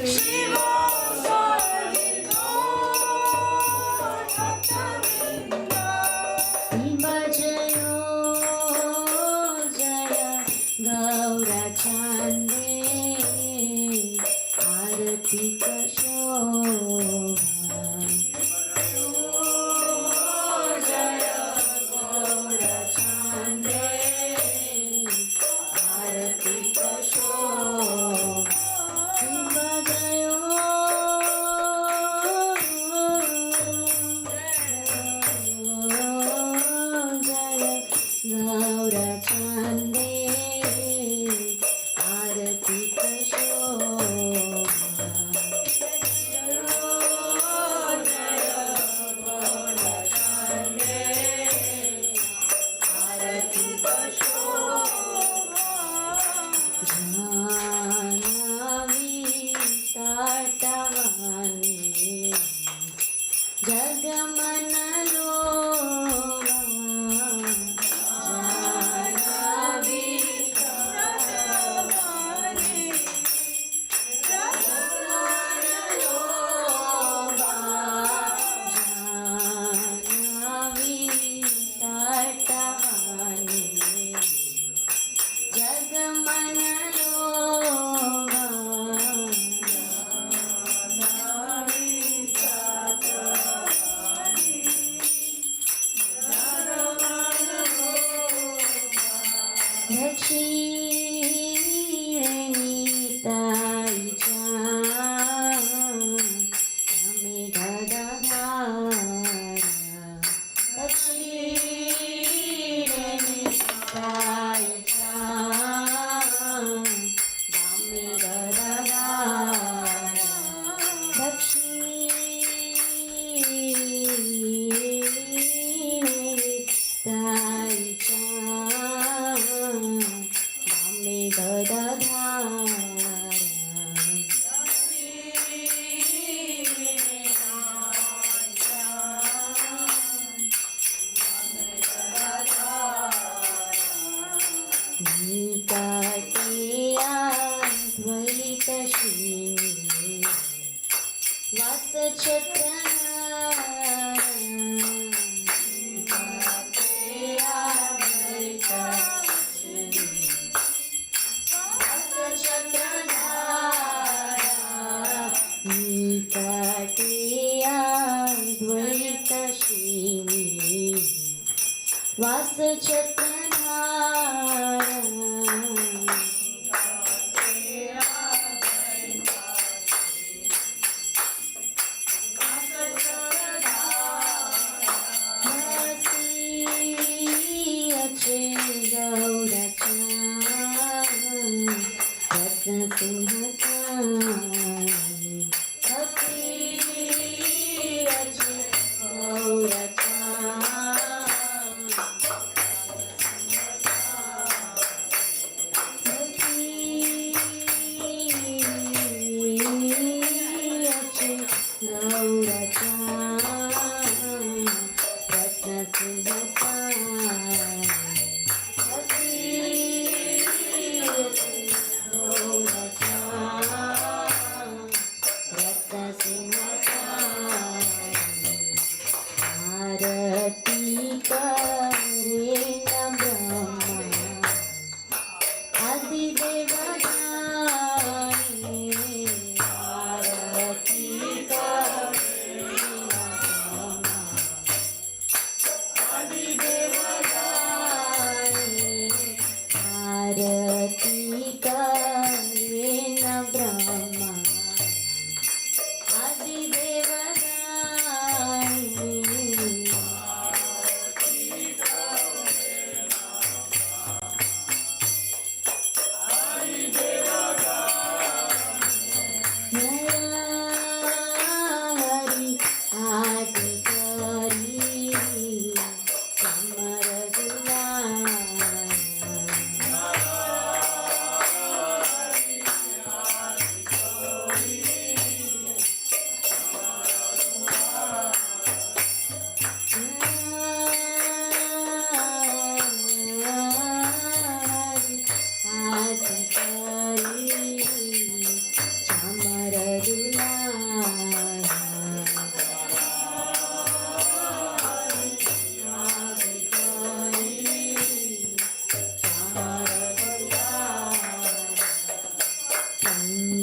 Shiva Sarvino Bhaktavinda Bhajayo Jaya Gaura Chande Aarati Kashobha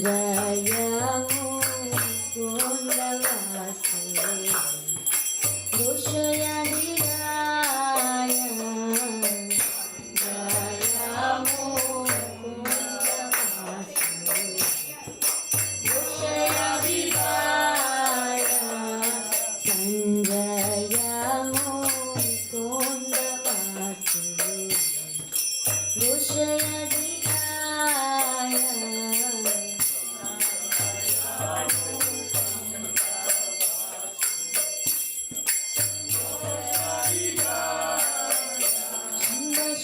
Jaya Mukunda Vasudeva Doshaya Diraya Jaya Mukunda Vasudeva Doshaya Diraya Sanjaya Mukunda Vasudeva Doshaya Diraya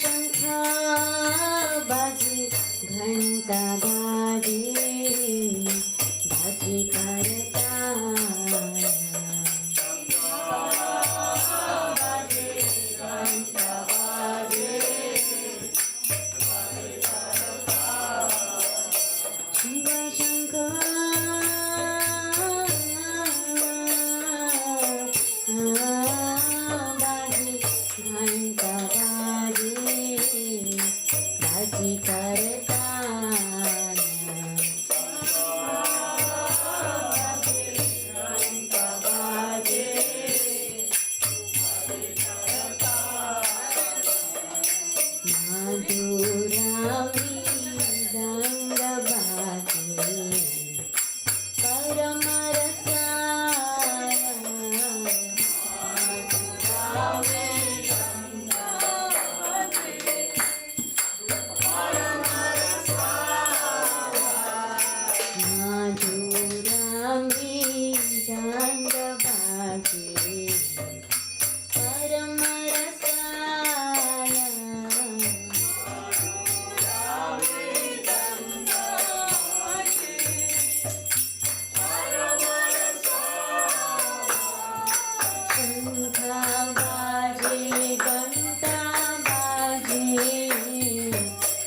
शंखा बाजे घंटा बाजे बाजे करताया बाजे घंटा बाजे शिव बाजे घंटा बाजे बाजे करताया बाजे घंटा बाजे माधुरा मृदंग बाजे परम रसाया माधुरा मृदंग बाजे परम रसाया माधुरा मृदंग बाजे परम रसाया शंखा बाजे घंटा बाजे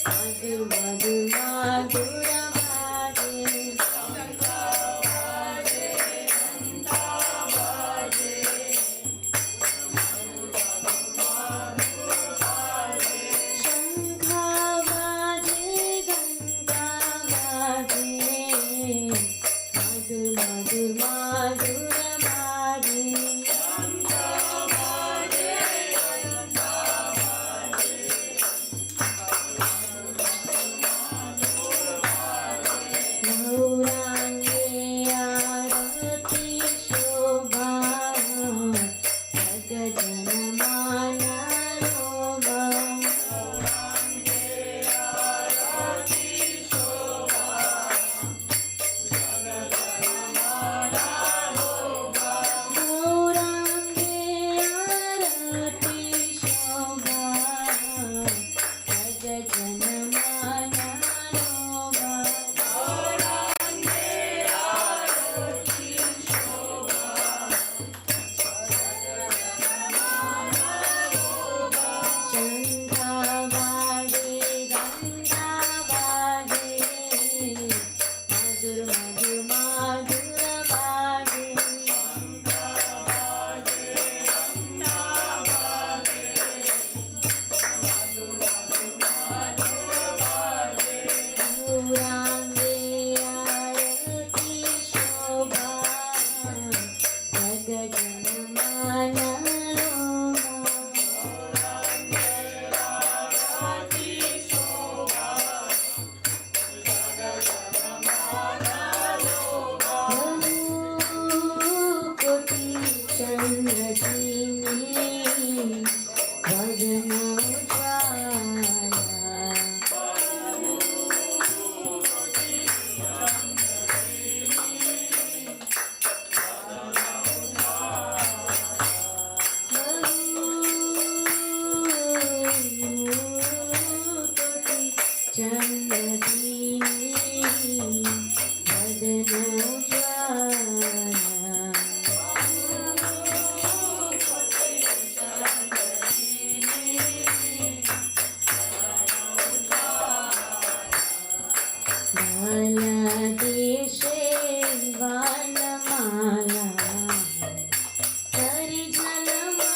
मधुर मधुर माधुर बाजे शंखा बाजे घंटा बाजे शंखा बाजे घंटा बाजे मधुर मधुर माधुर बाजे गौरांगे आरती शोभा भक्त जन माना लोभा गौरांगे आरती शोभा भक्त जन माना लोभा शंखा बाजे घंटा बाजे मधुर मधुर माधुर बाजे गौरांगे आरती शोभा भक्त जन माना लोभा कोटि चंद्र जीनी वदन उजाला कोटि चंद्र जीनी वदन उजाला देशे वनमाला Hari जलमाला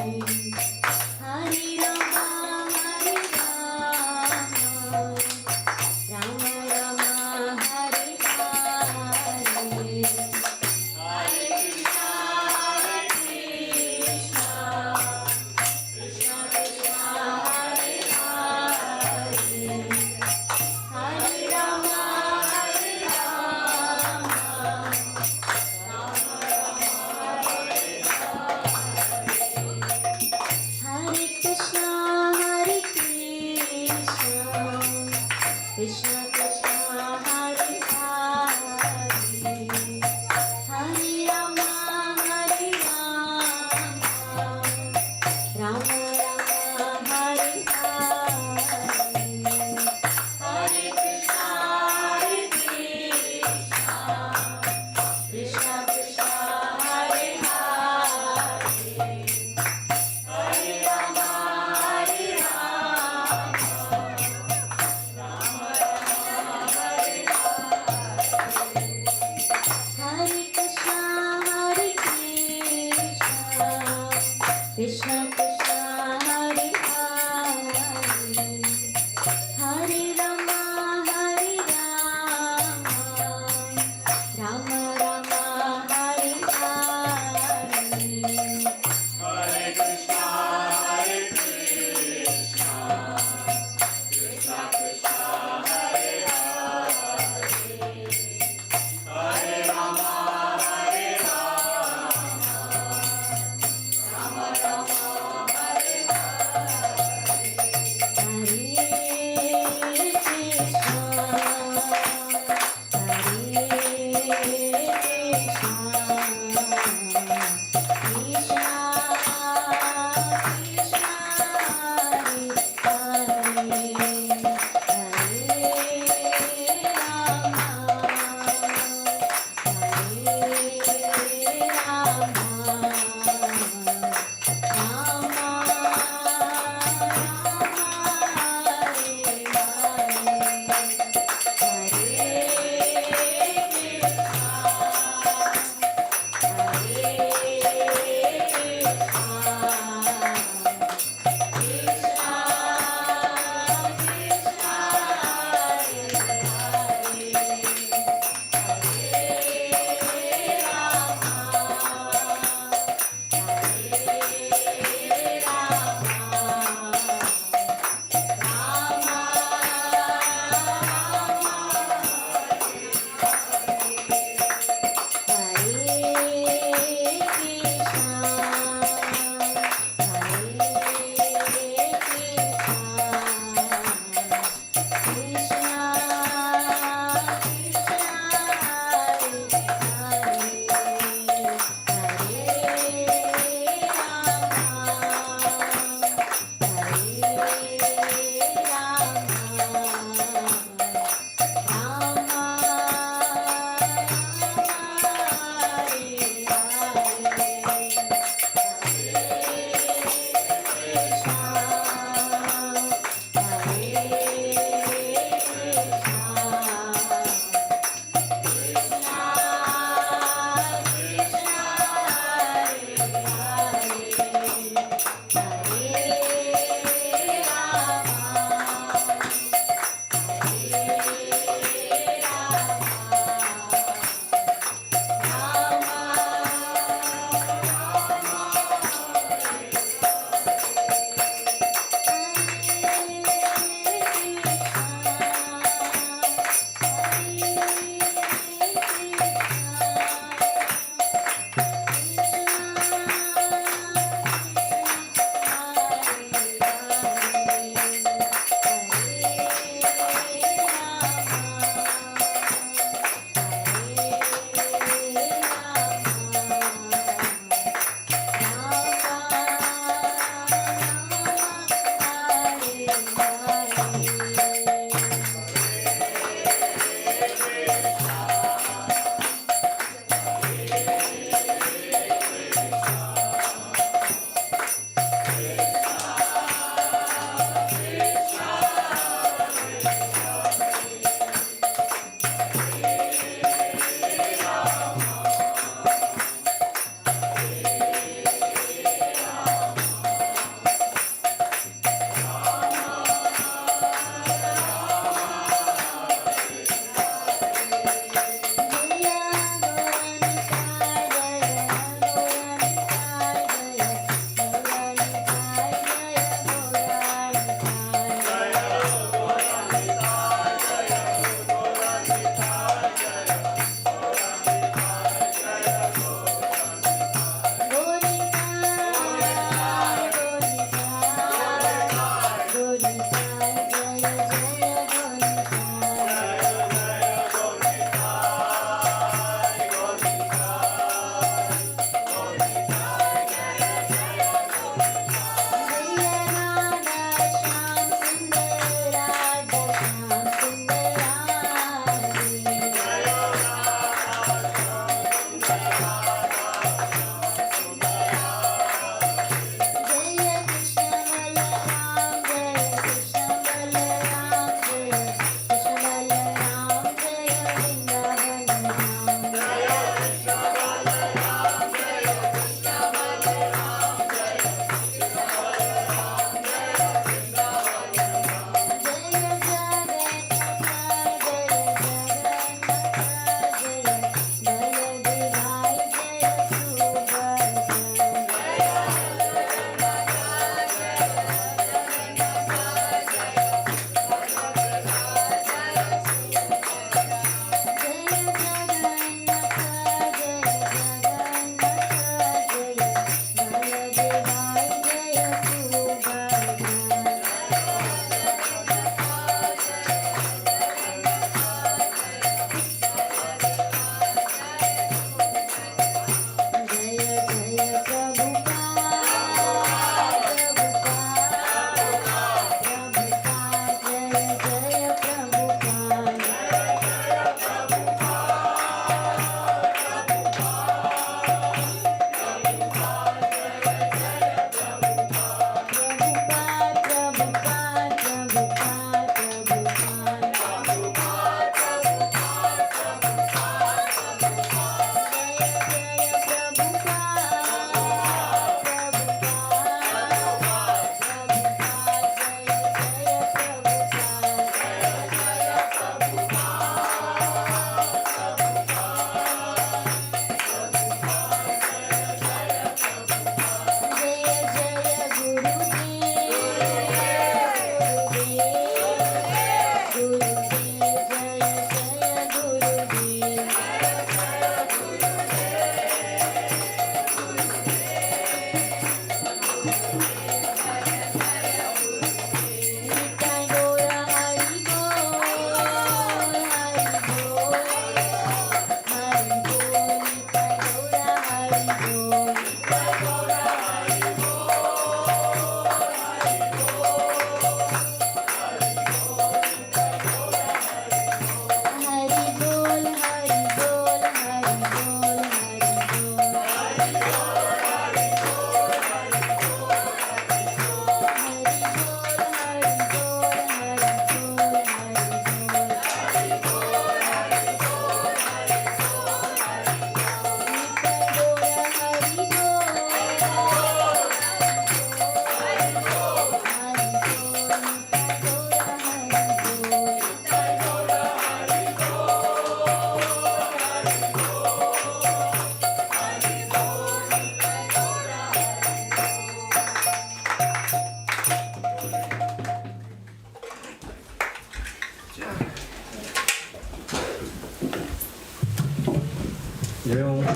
Hare Rama, Hare Rama, Rama Rama, Hare Hare. Hare Krishna, Krishna Krishna, Hare Hare. Hare Rama, Hare Rama, Rama Rama, Hare Hare. Hare Krishna, Hare Krishna, Krishna Krishna, Hare Hare. Hare Rama, Hare Rama, Rama Rama, Hare Hare. Hare Krishna, Hare Krishna, Krishna Krishna, Hare Hare. Hare Rama, Hare Rama, Rama Rama, Hare Hare. Hare Krishna, Hare Krishna, Krishna Krishna,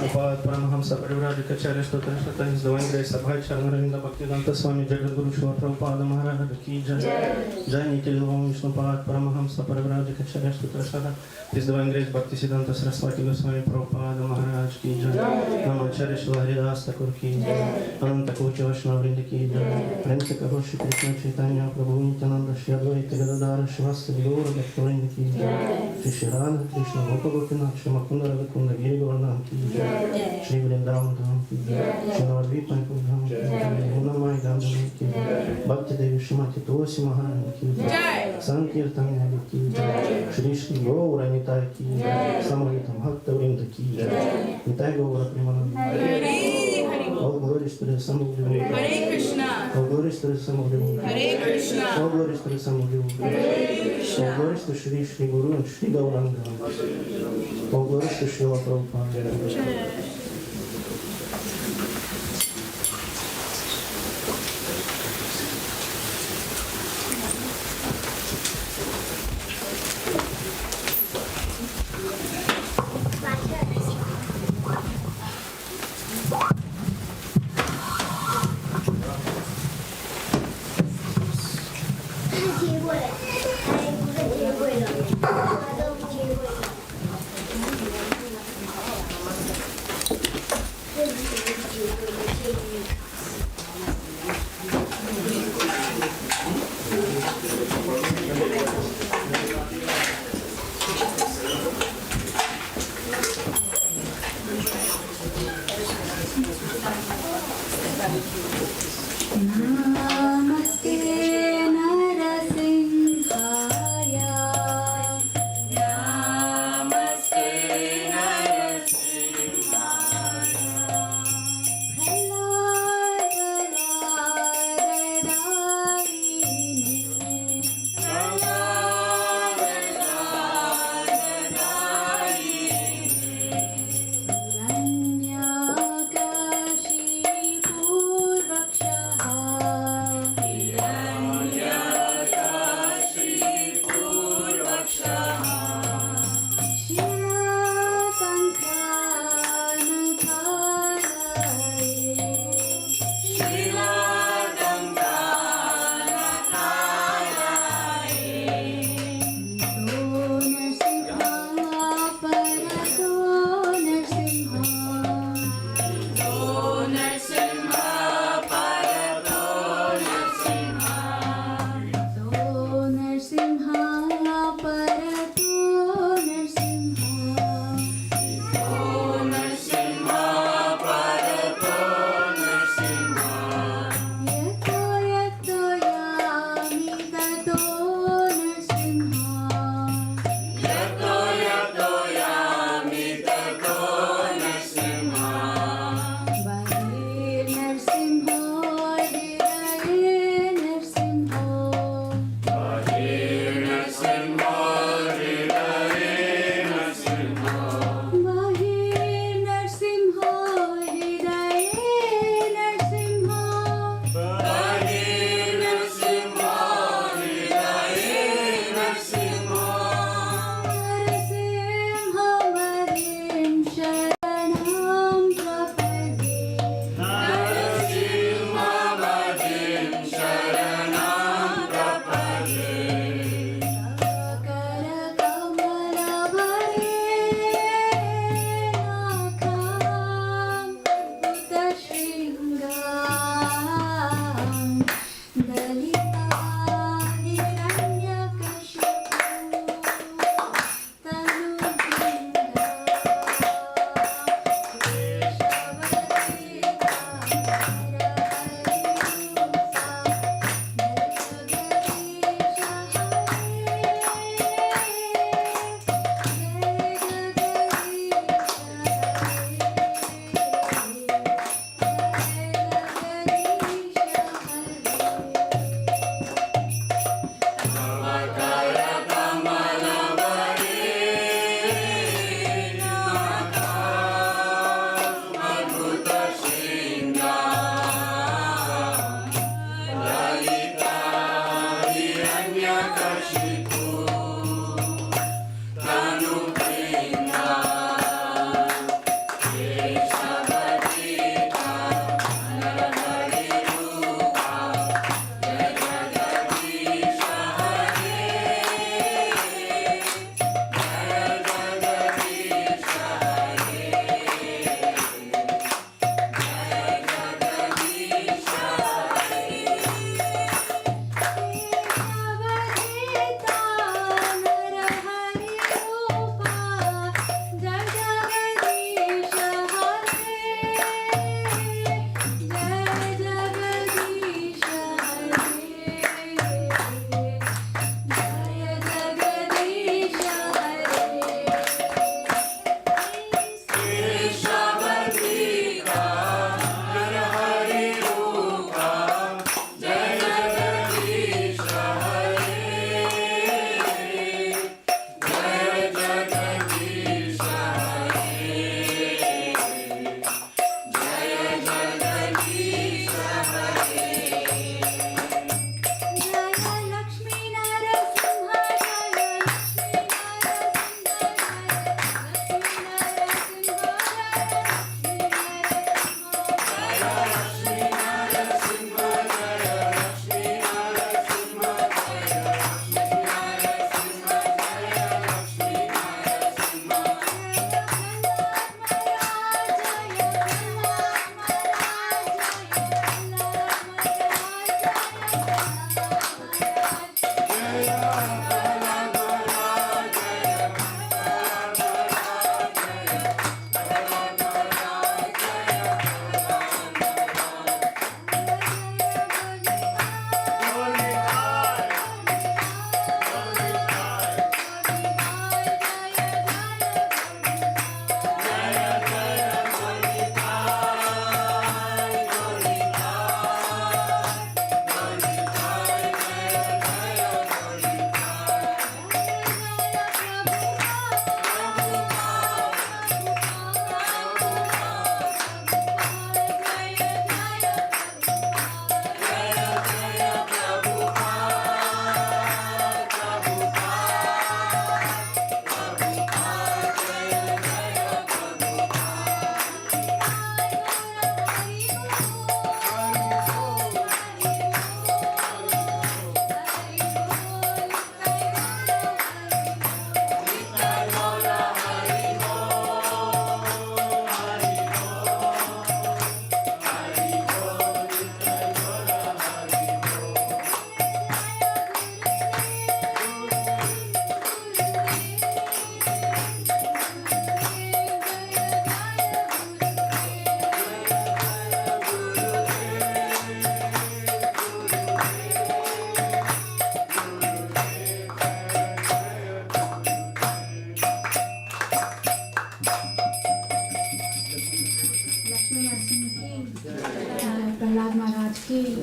Upad Paramahamsa Parivrajacharya Stotra Shatan His Divine Grace Abhay Charanarinda Bhaktivedanta Swami Jagadguru Srila Prabhupada Maharaj Ki Jaya. Jai Nikhil Om Vishnupad Paramahamsa Parivrajacharya Stotra Shatan His Divine Grace Bhaktisiddhanta Saraswati Goswami Prabhupada Maharaj Ki Jaya. Namacharya Shri Haridas Thakur Ki Jaya. Ananta Kocha Vaishnava Vrinda Ki Jaya. Premse Kaho Shri Krishna Chaitanya Prabhu Nityananda Shri Advaita Gadadara Shivasya Gaura Bhaktivinoda Ki Jaya. Shri Radha Krishna Gopa Gopinath Shri Makunda Radhakunda Giri Govardhan Ki Jaya. Shri Vrindavan Dham Ki Jaya. Shri Navadvipa Dham Ki Jaya. Gunamai Dham Ki Jaya. Bhakti Devi Shrimati Tulsi Maharani Ki Jaya. Sankirtan Ki Jaya. Shri Shri Gaura Nitai Ki Jaya. Samahita Bhakta Vrinda Ki Jaya. Nitai Gaura Premananda. All glories to the Son of the Lord. Hare Krishna. All glories to the Son of the Lord. Hare Krishna. All glories to the Son of the Lord. All glories to Shri Shri Guru and Shri Gauranga. All glories to Srila Prabhupada. Namaste Narasimha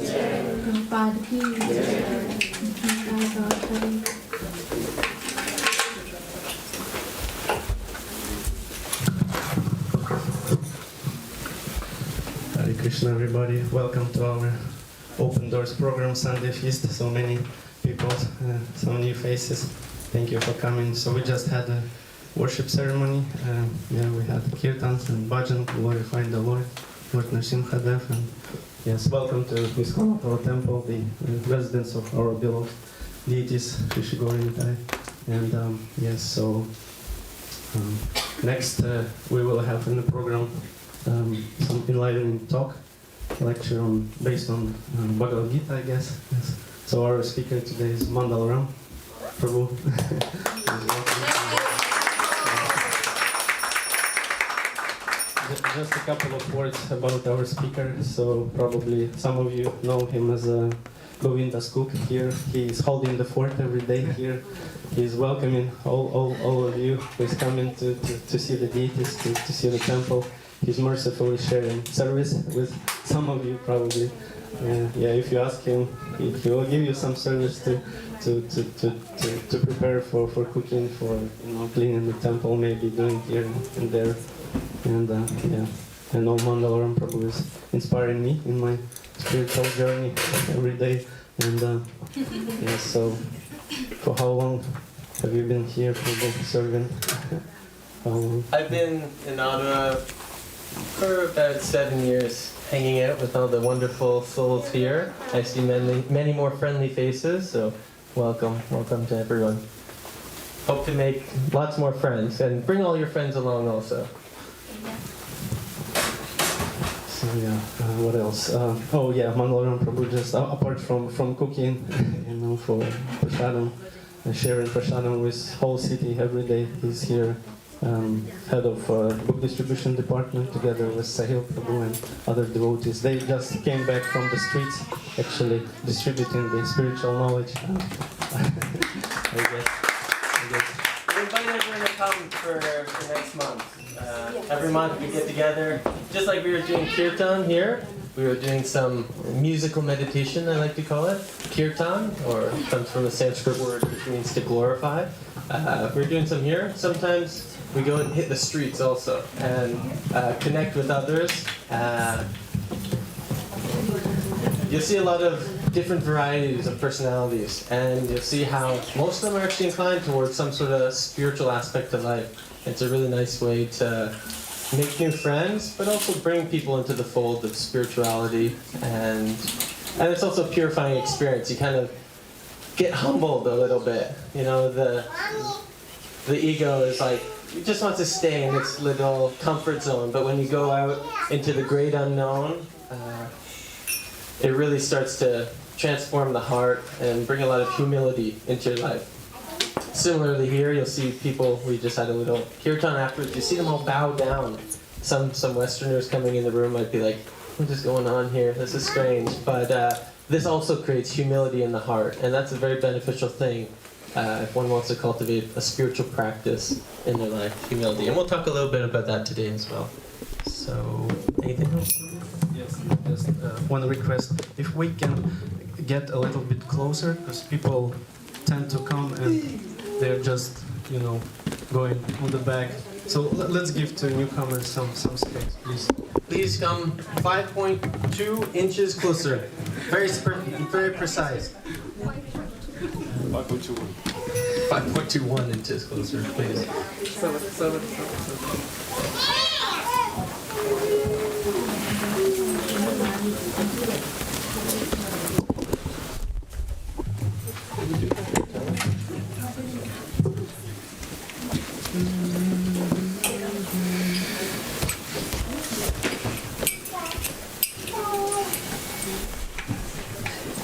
Prabhupada ki Hare Krishna, everybody. Welcome to our Open Doors program, Sunday Feast. So many people, so new faces. Thank you for coming. So we just had a worship ceremony. We had Kirtans and Bhajan glorifying the Lord Narasimha Dev. And yes, welcome to ISKCON Ottawa Temple, the residence of our beloved deities, Gaura. And yes, so next we will have in the program some enlightening talk, lecture based on Bhagavad Gita, I guess. Yes. So our speaker today is Mandala Rama Prabhu. Just a couple of words about our speaker. So probably some of you know him as a Govinda's cook here. He is holding the fort every day here. He is welcoming all of you who is coming to see the deities, to see the temple. He's mercifully sharing service with some of you probably. If you ask him, he will give you some service to prepare for cooking, for cleaning the temple, maybe doing here and there. And I know Mandala Rama Prabhu is inspiring me in my spiritual journey every day. And so for how long have you been here, Prabhu, serving? How long? I've been in Ottawa for about 7 years, hanging out with all the wonderful souls here. I see many more friendly faces, so welcome to everyone. Hope to make lots more friends, and bring all your friends along also. So what else? Mandala Rama Prabhu, just apart from cooking, for prasadam, sharing prasadam with whole city every day. He's here, head of book distribution department, together with Sahil Prabhu and other devotees. They just came back from the streets, actually distributing the spiritual knowledge. I guess. We invite everyone to come for next month. Every month we get together, just like we were doing Kirtan here. We were doing some musical meditation, I like to call it. Kirtan, or comes from a Sanskrit word which means to glorify. We're doing some here. Sometimes we go and hit the streets also and connect with others. You'll see a lot of different varieties of personalities, and you'll see how most of them are actually inclined towards some sort of spiritual aspect of life. It's a really nice way to make new friends, but also bring people into the fold of spirituality, and it's also a purifying experience. You kind of get humbled a little bit. The ego is like, it just wants to stay in its little comfort zone, but when you go out into the great unknown, it really starts to transform the heart and bring a lot of humility into your life. Similarly here, you'll see people, we just had a little kirtan afterwards, you see them all bow down. Some Westerners coming in the room might be like, what is going on here? This is strange. But this also creates humility in the heart, and that's a very beneficial thing if one wants to cultivate a spiritual practice in their life, humility. And we'll talk a little bit about that today as well. So, anything else? Yes, just one request. If we can get a little bit closer, because people tend to come and they're just, going on the back. So let's give to newcomers some space, please. Please come 5.2 inches closer. Very precise. 5.21 inches closer, please.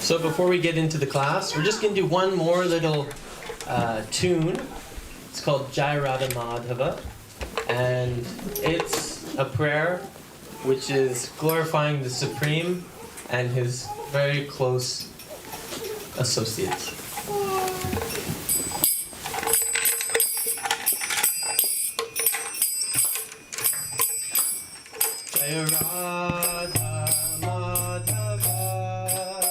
So before we get into the class, we're just going to do one more little tune. It's called Jaya, Radha, Madhava. And it's a prayer which is glorifying the Supreme and his very close associates. Jaya Radha Madhava,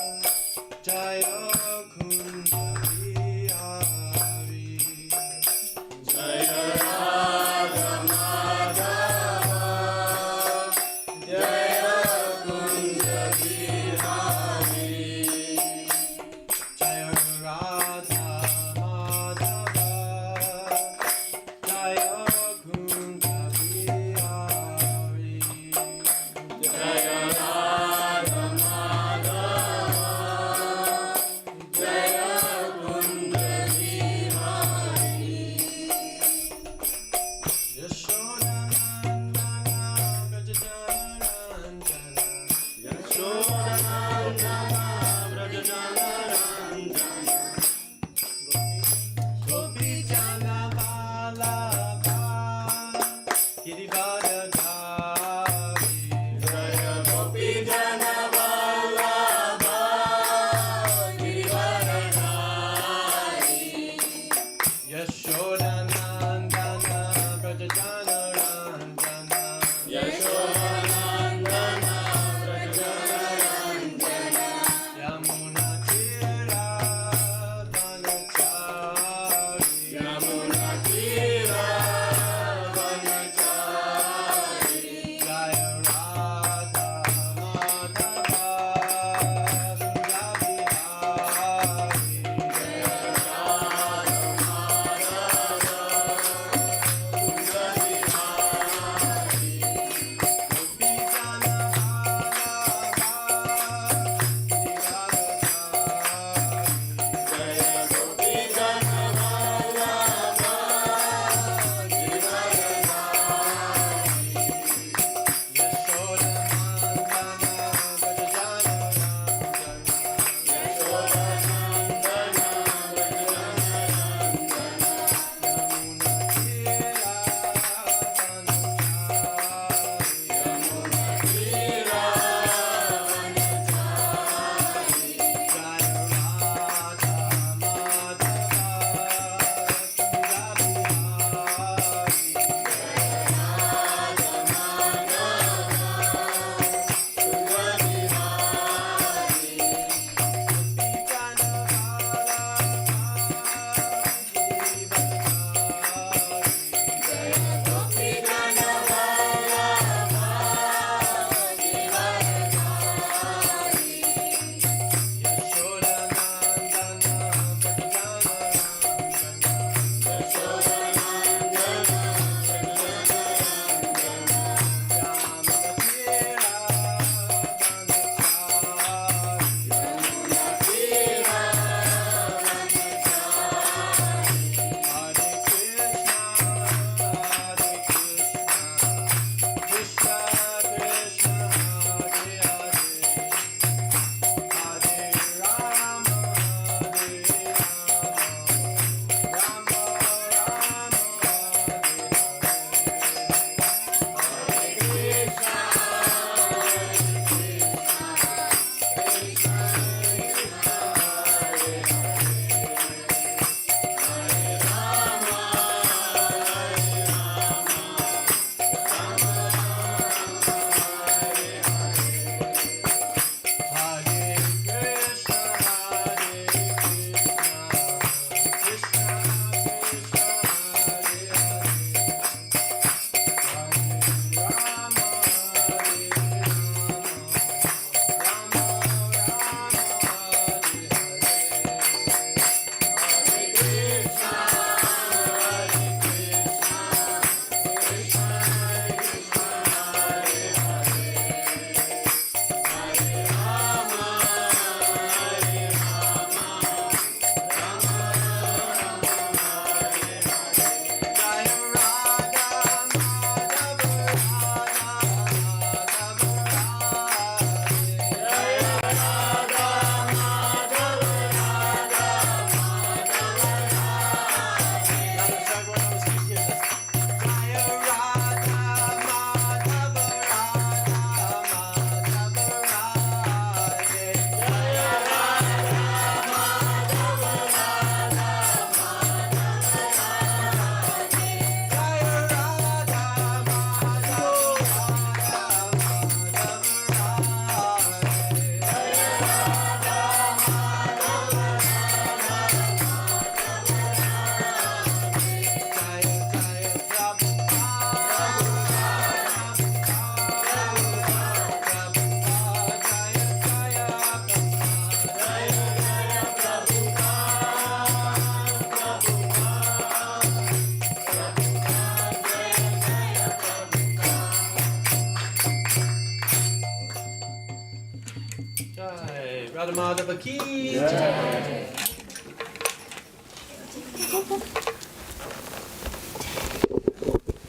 Madhava ki Jai.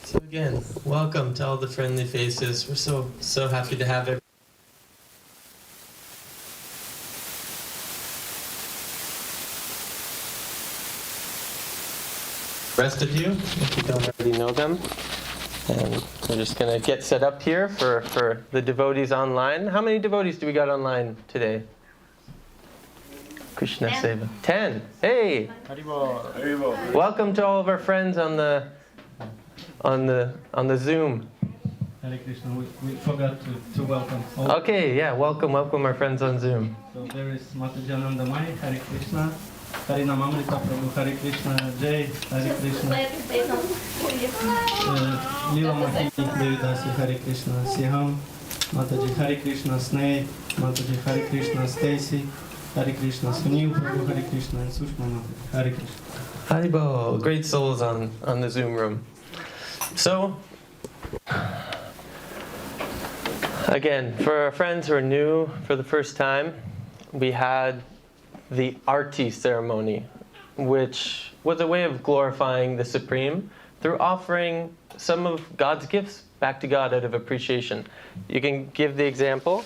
So again, welcome to all the friendly faces. We're so happy to have everyone. Rest of you, if you don't already know them. And we're just going to get set up here for the devotees online. How many devotees do we got online today? Krishna Seva. 10. Hey! Welcome to all of our friends on the Zoom. Hare Krishna, we forgot to welcome all. Okay, yeah, welcome our friends on Zoom. So there is Mataji Anandamai, Hare Krishna. Mahamantra Prabhu, Hare Krishna, Jaya, Hare Krishna. Leela Mahini, Devi, Dasi, Hare Krishna, Siham, Mataji, Hare Krishna, Sneh, Mataji, Hare Krishna, Stacy, Hare Krishna, Sunil Prabhu, Hare Krishna, and Sushma Mataji, Hare Krishna. Haribol, great souls on the Zoom room. So, again, for our friends who are new for the first time, we had the Aarti ceremony, which was a way of glorifying the Supreme through offering some of God's gifts back to God out of appreciation. You can give the example.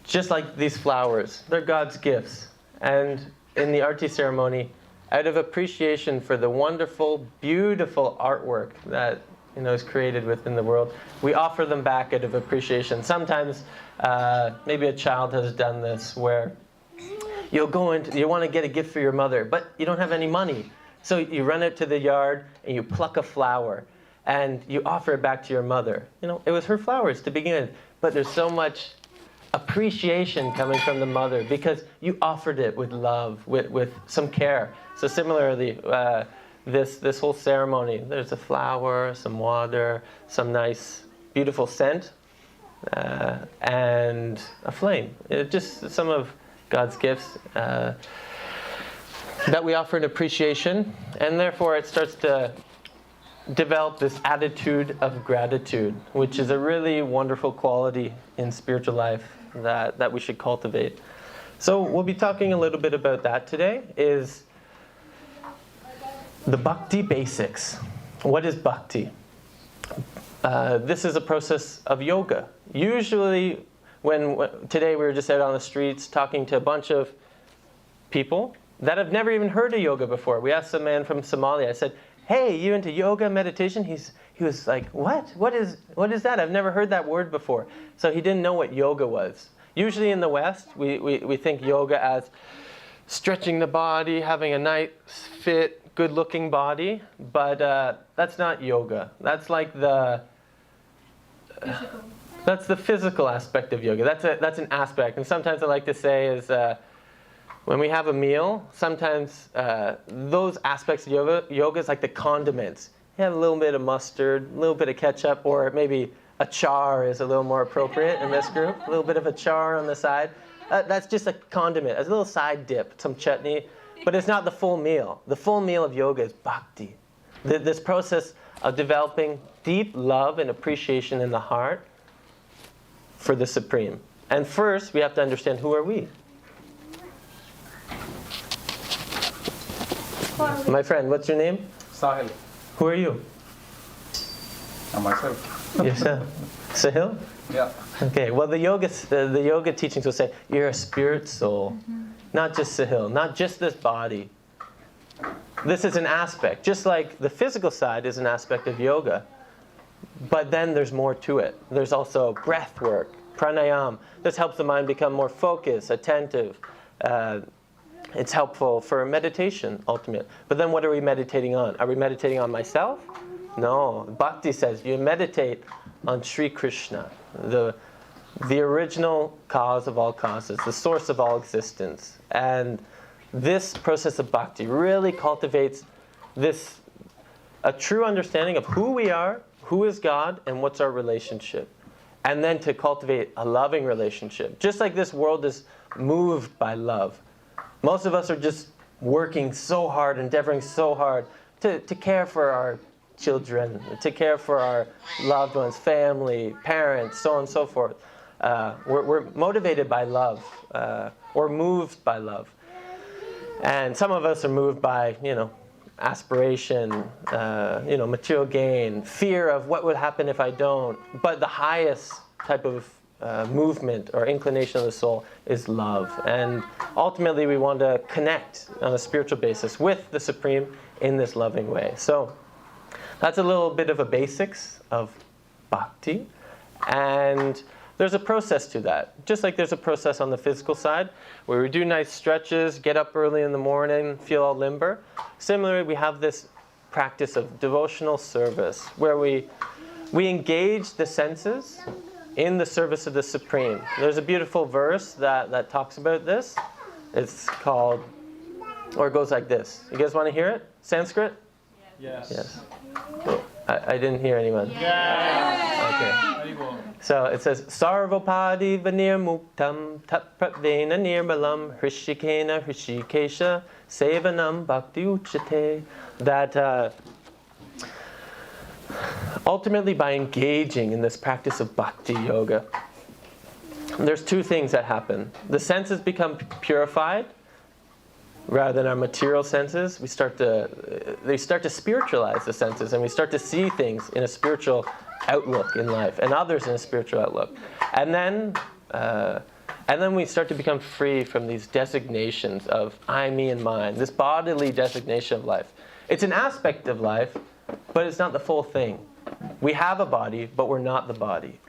Just like these flowers, they're God's gifts. And in the Aarti ceremony, out of appreciation for the wonderful, beautiful artwork that is created within the world, we offer them back out of appreciation. Sometimes, maybe a child has done this, where you want to get a gift for your mother, but you don't have any money. So you run out to the yard and you pluck a flower and you offer it back to your mother. It was her flowers to begin with, but there's so much appreciation coming from the mother because you offered it with love, with some care. So similarly, this whole ceremony, there's a flower, some water, some nice, beautiful scent, and a flame. Just some of God's gifts that we offer in appreciation, and therefore it starts to develop this attitude of gratitude, which is a really wonderful quality in spiritual life that we should cultivate. So we'll be talking a little bit about that today, is the bhakti basics. What is bhakti? This is a process of yoga. Usually, today we were just out on the streets talking to a bunch of people that have never even heard of yoga before. We asked a man from Somalia. I said, "Hey, you into yoga meditation?" He was like, "What? What is that? I've never heard that word before." So he didn't know what yoga was. Usually in the West, we think yoga as stretching the body, having a nice, fit, good-looking body, but that's not yoga. That's like that's the physical aspect of yoga. That's an aspect. And sometimes I like to say is when we have a meal, sometimes those aspects of yoga is like the condiments. You have a little bit of mustard, a little bit of ketchup, or maybe achar is a little more appropriate in this group. A little bit of achar on the side. That's just a condiment, a little side dip, some chutney. But it's not the full meal. The full meal of yoga is bhakti. This process of developing deep love and appreciation in the heart for the Supreme. And first, we have to understand, who are we? My friend, what's your name? Sahil. Who are you? And myself. Yourself. Sahil? Yeah. Okay, well the yoga teachings will say, you're a spirit soul. Not just Sahil, not just this body. This is an aspect, just like the physical side is an aspect of yoga. But then there's more to it. There's also breath work, pranayam. This helps the mind become more focused, attentive. It's helpful for meditation, ultimately. But then what are we meditating on? Are we meditating on myself? No. Bhakti says you meditate on Sri Krishna, the original cause of all causes, the source of all existence. And this process of bhakti really cultivates a true understanding of who we are, who is God, and what's our relationship. And then to cultivate a loving relationship. Just like this world is moved by love. Most of us are just working so hard, endeavoring so hard to care for our children, to care for our loved ones, family, parents, so on and so forth. We're motivated by love, or moved by love. And some of us are moved by, aspiration, material gain, fear of what would happen if I don't. But the highest type of movement or inclination of the soul is love. And ultimately we want to connect on a spiritual basis with the Supreme in this loving way. So that's a little bit of a basics of bhakti. And there's a process to that. Just like there's a process on the physical side, where we do nice stretches, get up early in the morning, feel all limber. Similarly, we have this practice of devotional service, where we engage the senses in the service of the Supreme. There's a beautiful verse that talks about this. It's called, or it goes like this. You guys want to hear it? Sanskrit? Yes. Cool. I didn't hear anyone. Yes. Okay. So it says, Sarvapadi vanir muktam tatpratvena nirmalam hrishikena hrishikesha sevanam bhakti uchate. That ultimately by engaging in this practice of bhakti yoga, there's two things that happen. The senses become purified rather than our material senses. They start to spiritualize the senses, and we start to see things in a spiritual outlook in life, and others in a spiritual outlook. And then we start to become free from these designations of I, me, and mine, this bodily designation of life. It's an aspect of life, but it's not the full thing. We have a body, but we're not the body.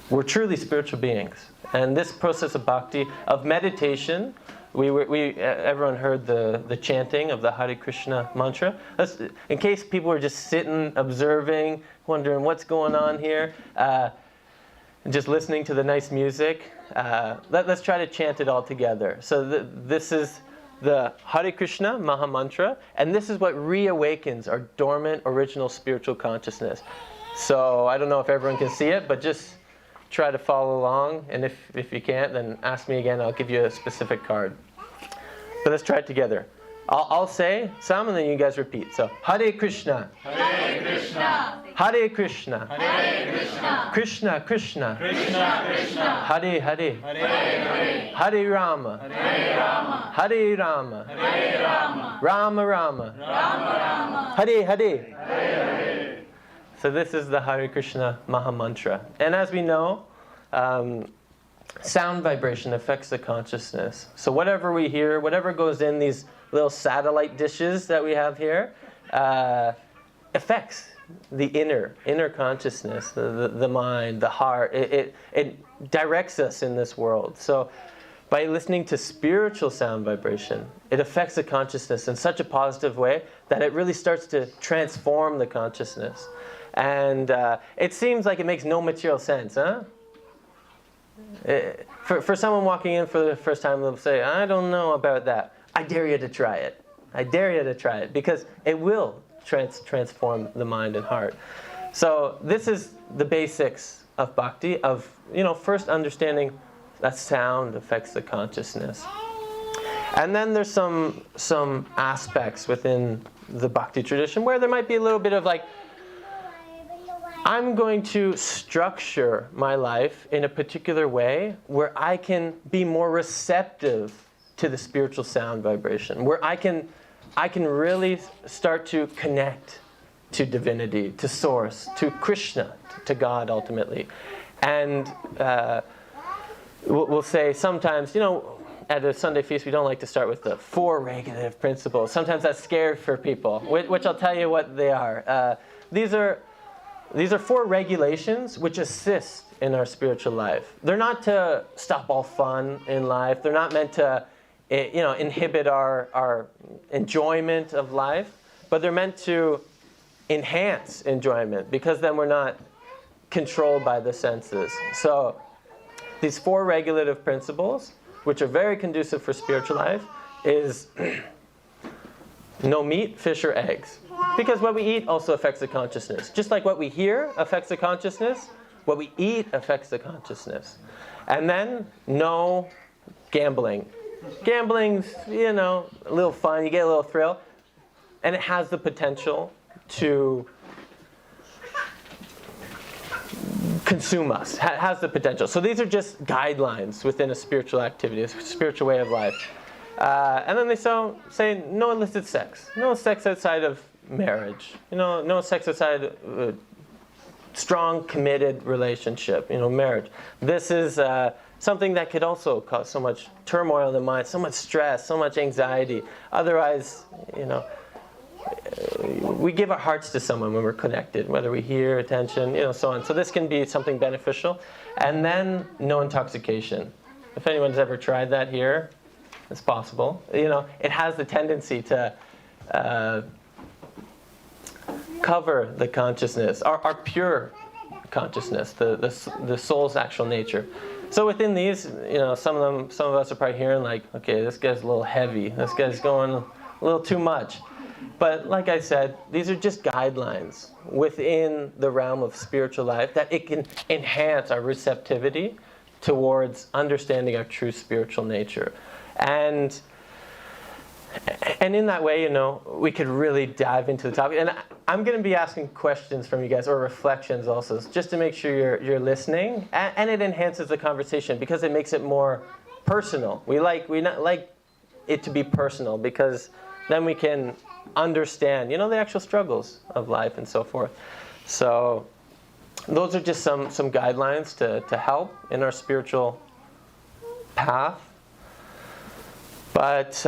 We're truly spiritual beings. And this process of bhakti, of meditation, everyone heard the chanting of the Hare Krishna mantra. In case people were just sitting, observing, wondering what's going on here, and just listening to the nice music, let's try to chant it all together. So this is the Hare Krishna Mahamantra, and this is what reawakens our dormant original spiritual consciousness. So I don't know if everyone can see it, but just try to follow along, and if you can't, then ask me again. I'll give you a specific card. But let's try it together. I'll say some, and then you guys repeat. So Hare Krishna, Hare Krishna, Hare Krishna, Hare Krishna, Krishna Krishna, Krishna Krishna, Hare Hare, Hare Hare, Hare Rama, Hare Rama, Hare Rama, Hare Rama, Rama Rama, Rama Rama, Hare Hare. Hare Hare. So this is the Hare Krishna Mahamantra. And as we know, sound vibration affects the consciousness. So whatever we hear, whatever goes in these little satellite dishes that we have here, affects the inner consciousness, the mind, the heart. It directs us in this world. So by listening to spiritual sound vibration, it affects the consciousness in such a positive way that it really starts to transform the consciousness. And it seems like it makes no material sense, huh? For someone walking in for the first time, they'll say, I don't know about that. I dare you to try it. I dare you to try it, because it will transform the mind and heart. So this is the basics of bhakti, of first understanding that sound affects the consciousness. And then there's some aspects within the bhakti tradition where there might be a little bit of like, I'm going to structure my life in a particular way where I can be more receptive to the spiritual sound vibration, where I can really start to connect to divinity, to source, to Krishna, to God ultimately. And we'll say sometimes, at a Sunday feast, we don't like to start with the 4 regulative principles. Sometimes that's scary for people, which I'll tell you what they are. These are 4 regulations which assist in our spiritual life. They're not to stop all fun in life. They're not meant to, inhibit our enjoyment of life, but they're meant to enhance enjoyment, because then we're not controlled by the senses. So these 4 regulative principles, which are very conducive for spiritual life, is no meat, fish, or eggs. Because what we eat also affects the consciousness. Just like what we hear affects the consciousness, what we eat affects the consciousness. And then, no gambling. Gambling's, a little fun, you get a little thrill. And it has the potential to consume us, has the potential. So these are just guidelines within a spiritual activity, a spiritual way of life. And then they say no illicit sex. No sex outside of marriage. No sex outside strong, committed relationship, marriage. This is something that could also cause so much turmoil in the mind, so much stress, so much anxiety. Otherwise, we give our hearts to someone when we're connected, whether we hear, attention, so on. So this can be something beneficial. And then no intoxication. If anyone's ever tried that here, it's possible. It has the tendency to cover the consciousness, our pure consciousness, the soul's actual nature. So within these, some of us are probably hearing like, okay, this guy's a little heavy. This guy's going a little too much. But like I said, these are just guidelines within the realm of spiritual life that it can enhance our receptivity towards understanding our true spiritual nature. And in that way, we could really dive into the topic. And I'm going to be asking questions from you guys, or reflections also, just to make sure you're listening. And it enhances the conversation because it makes it more personal. We like it to be personal because then we can understand, the actual struggles of life and so forth. So those are just some guidelines to help in our spiritual path. But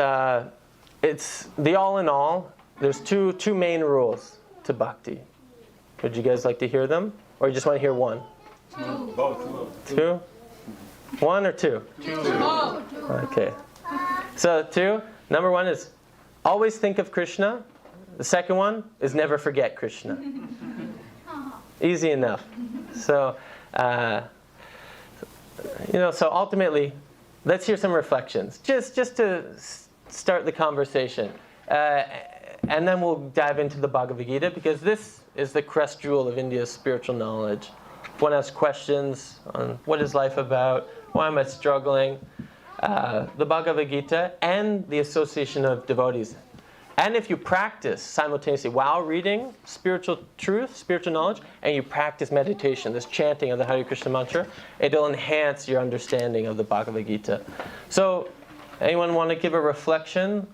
it's the all in all. There's two main rules to bhakti. Would you guys like to hear them? Or you just want to hear one? Two. Both. Two? One or two? Two. Okay. So two, number one is always think of Krishna. The second one is never forget Krishna. Easy enough. So, so ultimately, let's hear some reflections. Just to start the conversation. And then we'll dive into the Bhagavad Gita, because this is the crest jewel of India's spiritual knowledge. If one has questions on what is life about, why am I struggling, the Bhagavad Gita and the association of devotees. And if you practice simultaneously while reading spiritual truth, spiritual knowledge, and you practice meditation, this chanting of the Hare Krishna mantra, it'll enhance your understanding of the Bhagavad Gita. So, anyone want to give a reflection?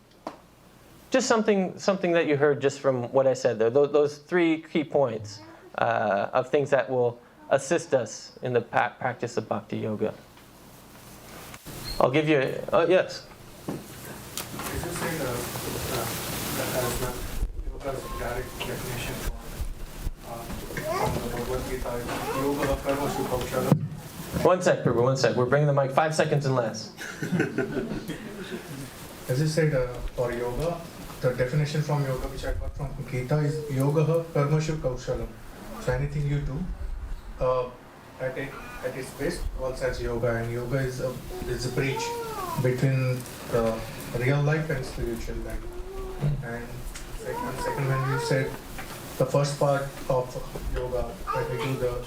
Just something that you heard just from what I said there. Those three key points of things that will assist us in the practice of Bhakti Yoga. I'll give you... yes? Is this like yoga's direct definition from the Bhagavad Gita? Yoga karma sukha. One sec, Prabhu, one sec. We're bringing the mic 5 seconds and less. As I said, for yoga, the definition from yoga which I got from Gita is yoga karmashu kaushalam. So anything you do, at its base, calls as yoga, and yoga is a bridge between the real life and spiritual life. And second, when you said the first part of yoga, when we do the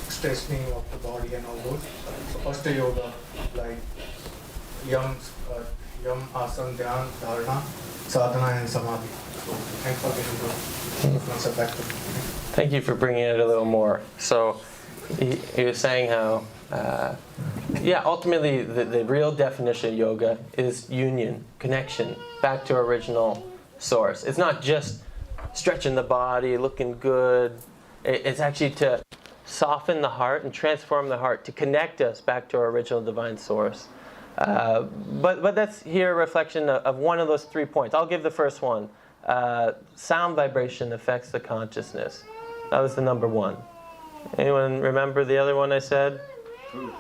strengthening of the body and all those, so first yoga like yam, asana, dhyan, dharana, sadhana, and samadhi. So thanks for getting the concept back to me. Thank you for bringing it a little more. So he was saying how, ultimately the real definition of yoga is union, connection, back to our original source. It's not just stretching the body, looking good. It's actually to soften the heart and transform the heart, to connect us back to our original divine source. But that's here a reflection of one of those 3 points. I'll give the first one. Sound vibration affects the consciousness. That was the number one. Anyone remember the other one I said? Food.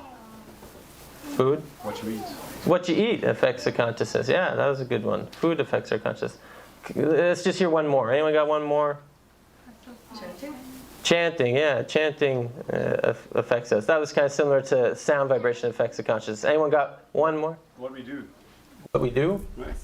Food? What you eat. What you eat affects the consciousness. Yeah, that was a good one. Food affects our consciousness. Let's just hear one more. Anyone got one more? Chanting, yeah. Chanting affects us. That was kind of similar to sound vibration affects the consciousness. Anyone got one more? What we do. What we do? Right.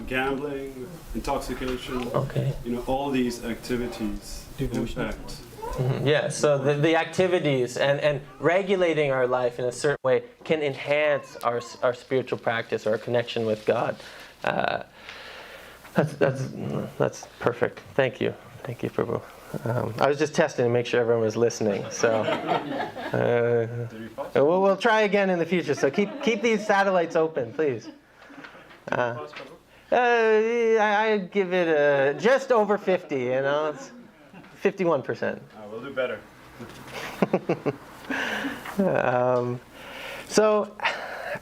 Gambling, intoxication. Okay. All these activities impact. Mm-hmm. Yeah, so the activities and regulating our life in a certain way can enhance our spiritual practice or our connection with God. That's perfect. Thank you, Prabhu. I was just testing to make sure everyone was listening. So we'll try again in the future. So keep these satellites open, please. I give it just over 50. You know, it's 51%. We'll do better.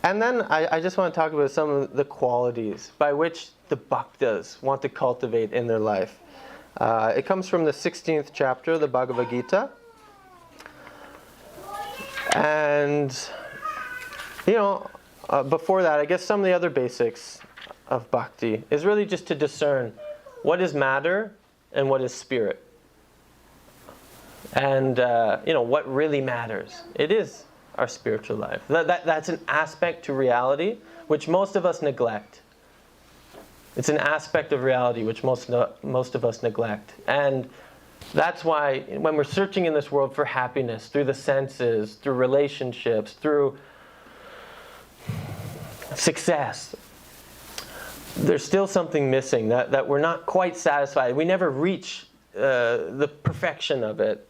And then I just want to talk about some of the qualities by which the bhaktas want to cultivate in their life. It comes from the 16th chapter of the Bhagavad Gita. And, before that, I guess some of the other basics of bhakti is really just to discern what is matter and what is spirit. And, what really matters. It is our spiritual life. That's an aspect to reality which most of us neglect. It's an aspect of reality which most of us neglect. And that's why when we're searching in this world for happiness through the senses, through relationships, through success, there's still something missing, that we're not quite satisfied. We never reach the perfection of it.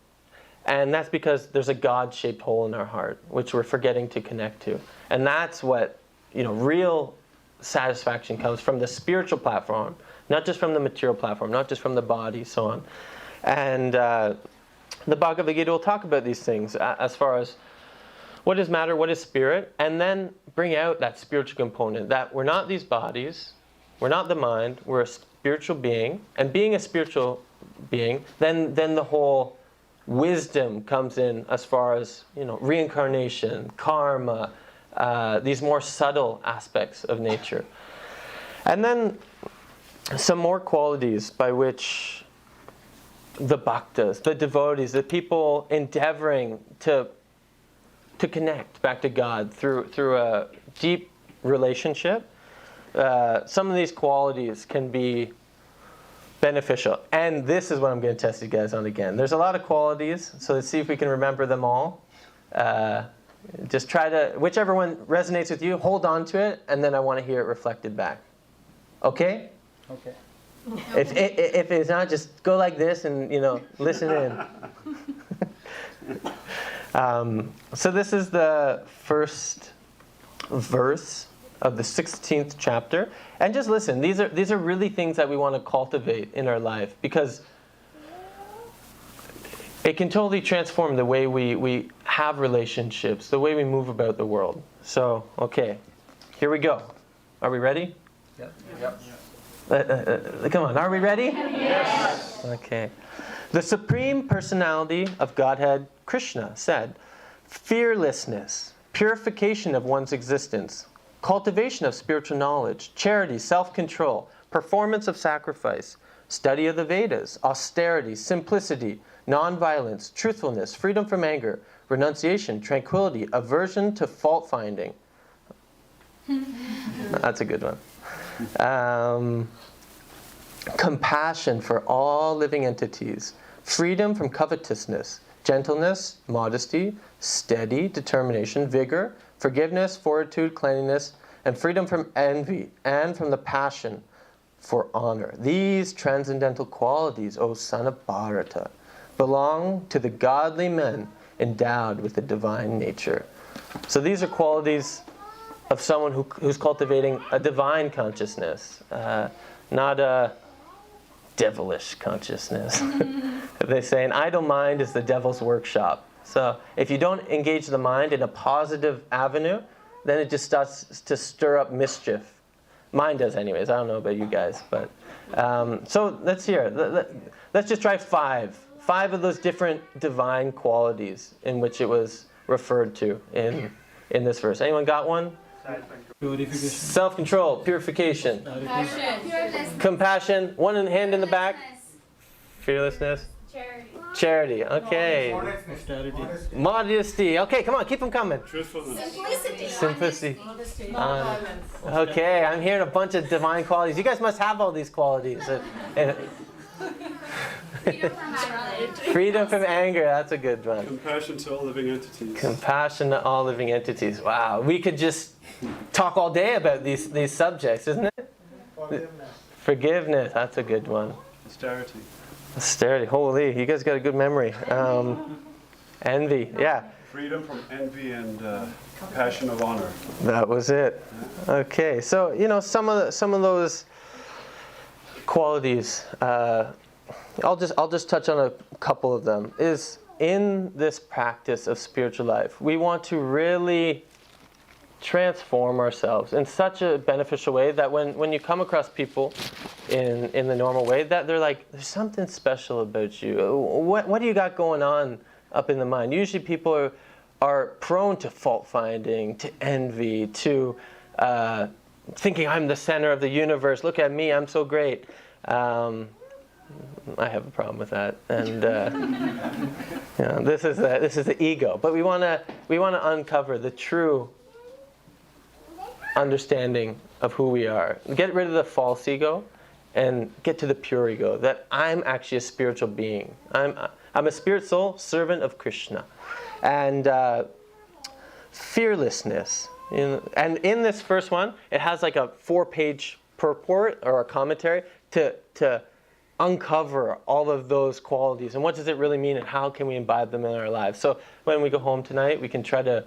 And that's because there's a God-shaped hole in our heart, which we're forgetting to connect to. And that's what, real satisfaction comes from the spiritual platform, not just from the material platform, not just from the body, so on. And the Bhagavad Gita will talk about these things as far as what is matter, what is spirit, and then bring out that spiritual component, that we're not these bodies, we're not the mind, we're a spiritual being. And being a spiritual being, then the whole wisdom comes in as far as, reincarnation, karma, these more subtle aspects of nature. And then some more qualities by which the bhaktas, the devotees, the people endeavoring to connect back to God through a deep relationship, some of these qualities can be beneficial. And this is what I'm going to test you guys on again. There's a lot of qualities, so let's see if we can remember them all. Just try to, whichever one resonates with you, hold on to it, and then I want to hear it reflected back. Okay? Okay. If it's not, just go like this and, listen in. So this is the first verse of the 16th chapter. And just listen, these are really things that we want to cultivate in our life, because it can totally transform the way we have relationships, the way we move about the world. So, okay, here we go. Are we ready? Yep. Come on, are we ready? Yes. Okay. The Supreme Personality of Godhead, Krishna, said, fearlessness, purification of one's existence, cultivation of spiritual knowledge, charity, self-control, performance of sacrifice, study of the Vedas, austerity, simplicity, non-violence, truthfulness, freedom from anger, renunciation, tranquility, aversion to fault-finding. That's a good one. Compassion for all living entities, freedom from covetousness, gentleness, modesty, steady determination, vigor, forgiveness, fortitude, cleanliness, and freedom from envy and from the passion for honor. These transcendental qualities, O son of Bharata, belong to the godly men endowed with the divine nature. So these are qualities of someone who's cultivating a divine consciousness, not a devilish consciousness. They say an idle mind is the devil's workshop. So if you don't engage the mind in a positive avenue, then it just starts to stir up mischief. Mine does anyways. I don't know about you guys. But so let's hear. Let's just try five of those different divine qualities in which it was referred to in this verse. Anyone got one? Purification. Self-control, purification. Compassion. One hand in the back. Fearlessness. Charity. Okay. Modesty. Okay, come on, keep them coming. Truthfulness. Simplicity. Okay, I'm hearing a bunch of divine qualities. You guys must have all these qualities. Freedom from anger. That's a good one. Compassion to all living entities. Compassion to all living entities. Wow, we could just talk all day about these subjects, isn't it? Forgiveness, that's a good one. Austerity. Austerity, holy, you guys got a good memory. Envy, yeah. Freedom from envy and passion of honor. That was it. Okay, so some of those qualities. I'll just touch on a couple of them. Is in this practice of spiritual life, we want to really transform ourselves in such a beneficial way that when you come across people in the normal way, that they're like, there's something special about you. What do you got going on up in the mind? Usually people are prone to fault finding, to envy, to thinking I'm the center of the universe. Look at me, I'm so great. I have a problem with that, and this is the ego. But we want to uncover the true understanding of who we are. Get rid of the false ego, and get to the pure ego. That I'm actually a spiritual being. I'm a spirit soul, servant of Krishna, and fearlessness. And in this first one, it has like a 4-page purport or a commentary to uncover all of those qualities and what does it really mean and how can we imbibe them in our lives. So when we go home tonight, we can try to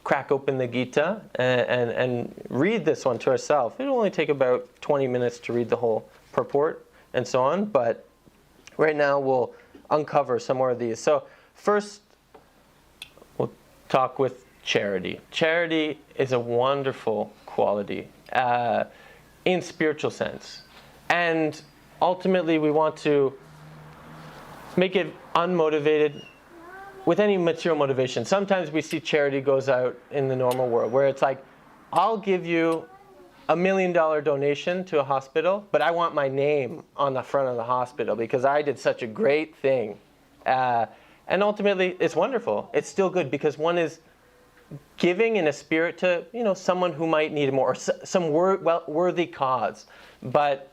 crack open the Gita and read this one to ourselves. It'll only take about 20 minutes to read the whole purport and so on, but right now we'll uncover some more of these. So first, we'll talk with charity. Charity is a wonderful quality in spiritual sense. And ultimately, we want to make it unmotivated with any material motivation. Sometimes we see charity goes out in the normal world where it's like, I'll give you $1 million donation to a hospital, but I want my name on the front of the hospital because I did such a great thing. And ultimately, it's wonderful. It's still good because one is giving in a spirit to someone who might need more, or some worthy cause. But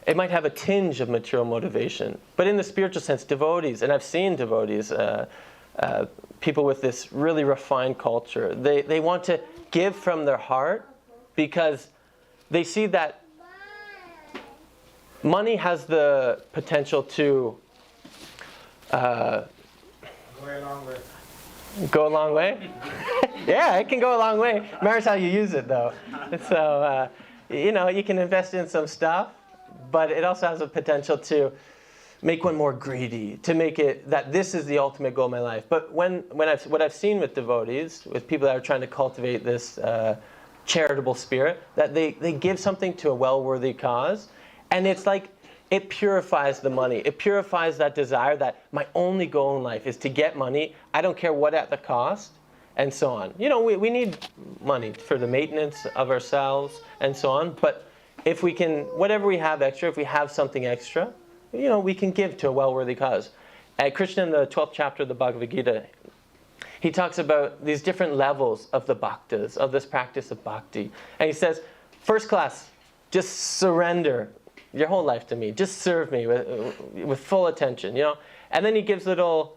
it might have a tinge of material motivation. But in the spiritual sense, devotees, and I've seen devotees, people with this really refined culture, they want to give from their heart because they see that money has the potential to go a long way? Yeah, it can go a long way. Matters how you use it, though. So, you can invest in some stuff, but it also has a potential to make one more greedy, to make it that this is the ultimate goal of my life. But what I've seen with devotees, with people that are trying to cultivate this charitable spirit, that they give something to a well-worthy cause, and it's like it purifies the money. It purifies that desire that my only goal in life is to get money. I don't care what at the cost, and so on. We need money for the maintenance of ourselves and so on, but if we can, whatever we have extra, if we have something extra, we can give to a well-worthy cause. Krishna in the 12th chapter of the Bhagavad Gita, he talks about these different levels of the bhaktas, of this practice of bhakti. And he says, first class, just surrender your whole life to me. Just serve me with full attention, And then he gives little,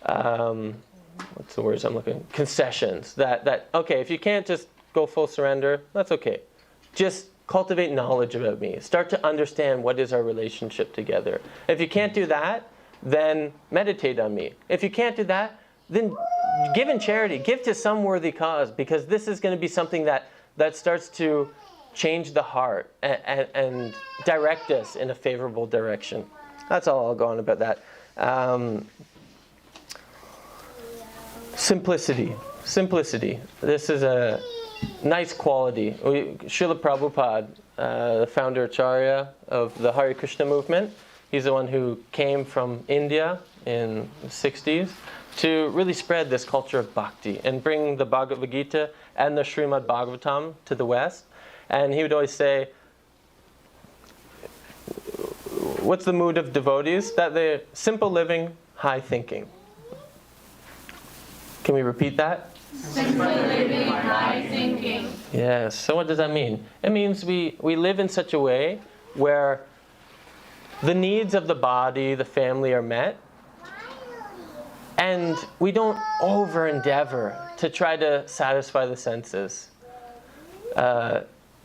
what's the words I'm looking? Concessions. That okay, if you can't just go full surrender, that's okay. Just cultivate knowledge about me. Start to understand what is our relationship together. If you can't do that, then meditate on me. If you can't do that, then give in charity. Give to some worthy cause, because this is going to be something that starts to change the heart and direct us in a favorable direction. That's all I'll go on about that. Simplicity. This is a nice quality. Sheela Prabhupada, the founder Acharya of the Hare Krishna movement, he's the one who came from India in the 60s to really spread this culture of bhakti and bring the Bhagavad Gita and the Srimad Bhagavatam to the West. And he would always say, what's the mood of devotees? That they're simple living, high thinking. Can we repeat that? Simple living, high thinking. Yes. So what does that mean? It means we live in such a way where the needs of the body, the family are met, and we don't over-endeavor to try to satisfy the senses.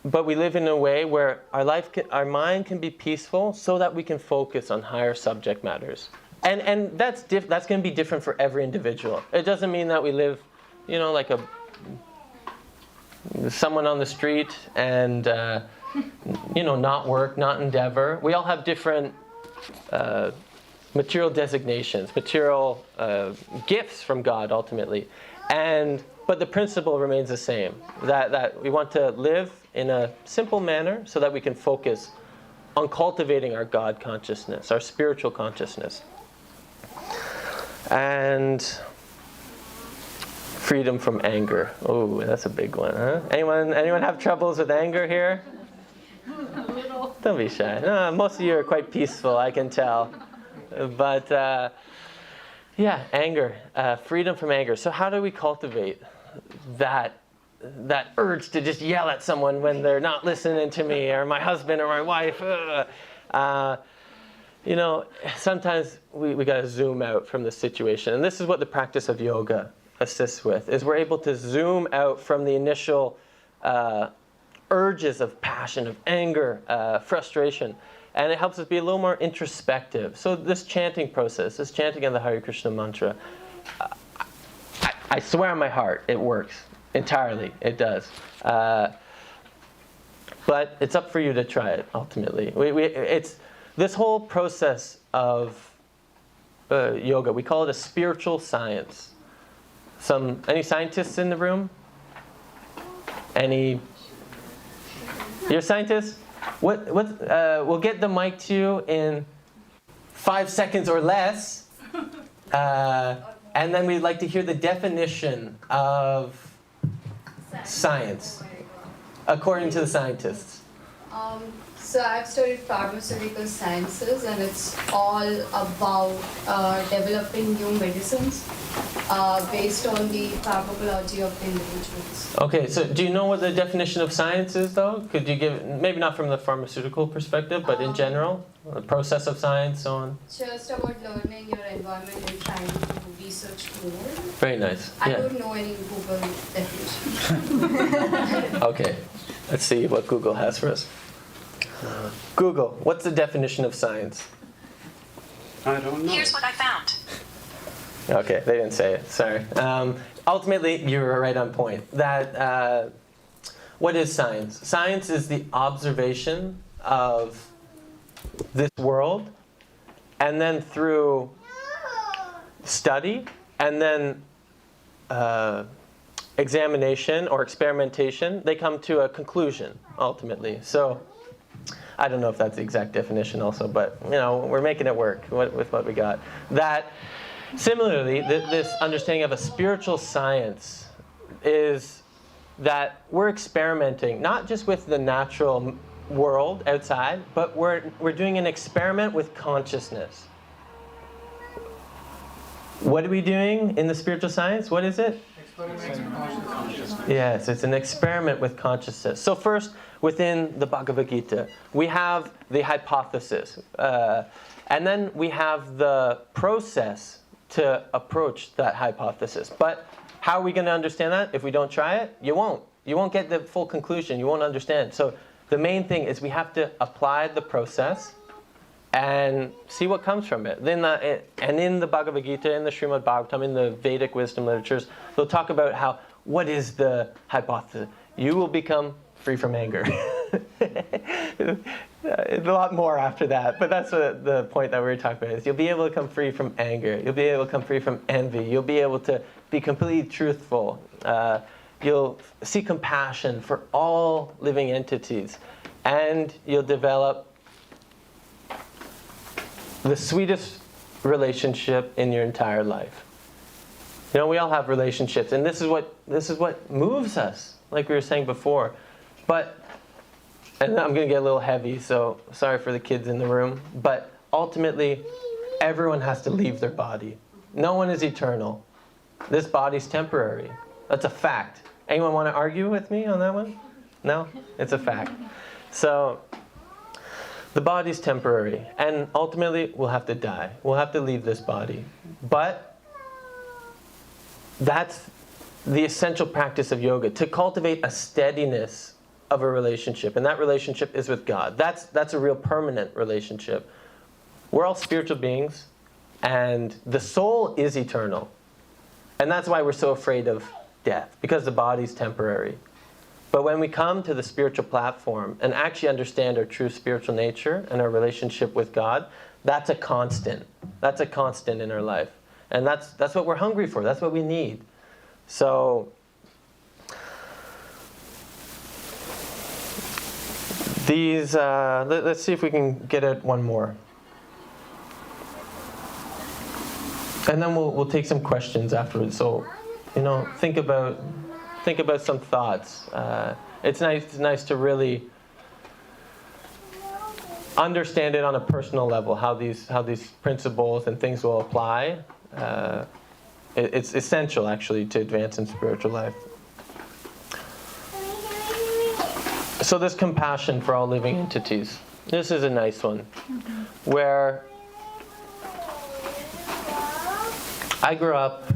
but we live in a way where our mind can be peaceful so that we can focus on higher subject matters. And that's going to be different for every individual. It doesn't mean that we live, like someone on the street and, not work, not endeavor. We all have different material designations, material gifts from God, ultimately. But the principle remains the same, that we want to live in a simple manner so that we can focus on cultivating our God consciousness, our spiritual consciousness. And freedom from anger. Oh, that's a big one, huh? Anyone have troubles with anger here? A little. Don't be shy. No, most of you are quite peaceful, I can tell. But anger, freedom from anger. So how do we cultivate that urge to just yell at someone when they're not listening to me, or my husband or my wife? Sometimes we got to zoom out from the situation. And this is what the practice of yoga assists with, is we're able to zoom out from the initial urges of passion, of anger, frustration. And it helps us be a little more introspective. So this chanting process, this chanting of the Hare Krishna mantra, I swear on my heart, it works entirely. It does. But it's up for you to try it, ultimately. It's this whole process of yoga, we call it a spiritual science. Any scientists in the room? You're a scientist? We'll get the mic to you in 5 seconds or less. And then we'd like to hear the definition of science, according to the scientists. So I've studied pharmaceutical sciences, and it's all about developing new medicines based on the pharmacology of the individuals. Okay, so do you know what the definition of science is, though? Could you give, maybe not from the pharmaceutical perspective, but in general, the process of science, so on? Just about learning your environment and trying to research more. Very nice. I Yeah. don't know any Google definition. Okay, let's see what Google has for us. Google, what's the definition of science? I don't know. Here's what I found. Okay, they didn't say it. Sorry. Ultimately, you were right on point. What is science? Science is the observation of this world, and then through study, and then examination or experimentation, they come to a conclusion, ultimately. So, I don't know if that's the exact definition also, but we're making it work with what we got. Similarly, this understanding of a spiritual science is that we're experimenting not just with the natural world outside, but we're doing an experiment with consciousness. What are we doing in the spiritual science? What is it? Yes, it's an experiment with consciousness. So first, within the Bhagavad Gita, we have the hypothesis. And then we have the process to approach that hypothesis. But how are we going to understand that? If we don't try it, you won't. You won't get the full conclusion. You won't understand. So the main thing is we have to apply the process and see what comes from it. And in the Bhagavad Gita, in the Srimad Bhagavatam, in the Vedic wisdom literatures, they'll talk about what is the hypothesis. You will become free from anger. A lot more after that, but that's the point that we were talking about. Is you'll be able to come free from anger. You'll be able to come free from envy. You'll be able to be completely truthful. You'll see compassion for all living entities. And you'll develop the sweetest relationship in your entire life. We all have relationships, and this is what moves us, like we were saying before. And I'm going to get a little heavy, so sorry for the kids in the room. But ultimately, everyone has to leave their body. No one is eternal. This body's temporary. That's a fact. Anyone want to argue with me on that one? No? It's a fact. So, the body's temporary. And ultimately, we'll have to die. We'll have to leave this body. But that's the essential practice of yoga, to cultivate a steadiness of a relationship, and that relationship is with God. That's a real permanent relationship. We're all spiritual beings, and the soul is eternal. And that's why we're so afraid of death, because the body's temporary. But when we come to the spiritual platform and actually understand our true spiritual nature and our relationship with God, that's a constant. That's a constant in our life. And that's what we're hungry for. That's what we need. So these, let's see if we can get at one more. And then we'll take some questions afterwards. So, think about some thoughts. It's nice to really understand it on a personal level, how these principles and things will apply. It's essential, actually, to advance in spiritual life. So this compassion for all living entities. This is a nice one, where I grew up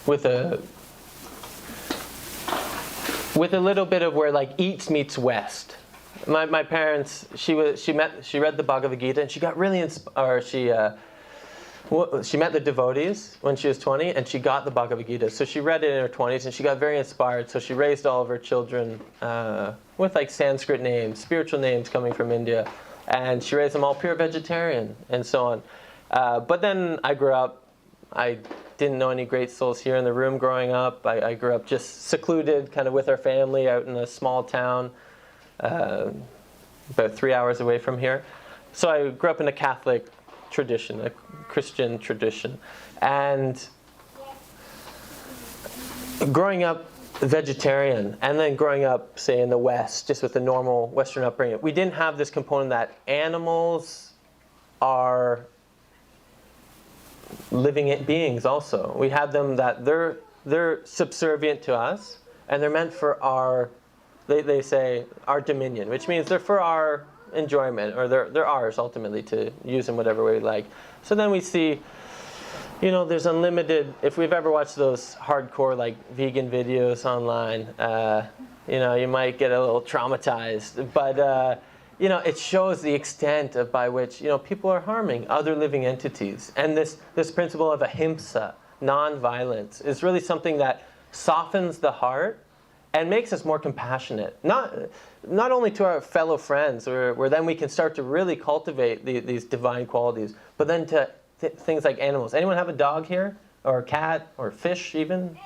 with a little bit of where like East meets West. My parents, she read the Bhagavad Gita, and she got really inspired. She met the devotees when she was 20, and she got the Bhagavad Gita. So she read it in her 20s, and she got very inspired. So she raised all of her children with like Sanskrit names, spiritual names coming from India, and she raised them all pure vegetarian and so on. But then I grew up. I didn't know any great souls here in the room growing up. I grew up just secluded, kind of with our family out in a small town, about 3 hours away from here. So I grew up in a Catholic tradition, a Christian tradition. And growing up vegetarian, and then growing up, say, in the West, just with the normal Western upbringing, we didn't have this component that animals are living beings also. We had them that they're subservient to us, and they're meant for our, they say, our dominion, which means they're for our enjoyment, or they're ours ultimately to use in whatever way we like. So then we see, there's unlimited, if we've ever watched those hardcore like vegan videos online, you might get a little traumatized, but it shows the extent by which people are harming other living entities. And this principle of ahimsa, non-violence, is really something that softens the heart and makes us more compassionate. Not only to our fellow friends, where then we can start to really cultivate these divine qualities, but then to things like animals. Anyone have a dog here? Or a cat? Or fish even?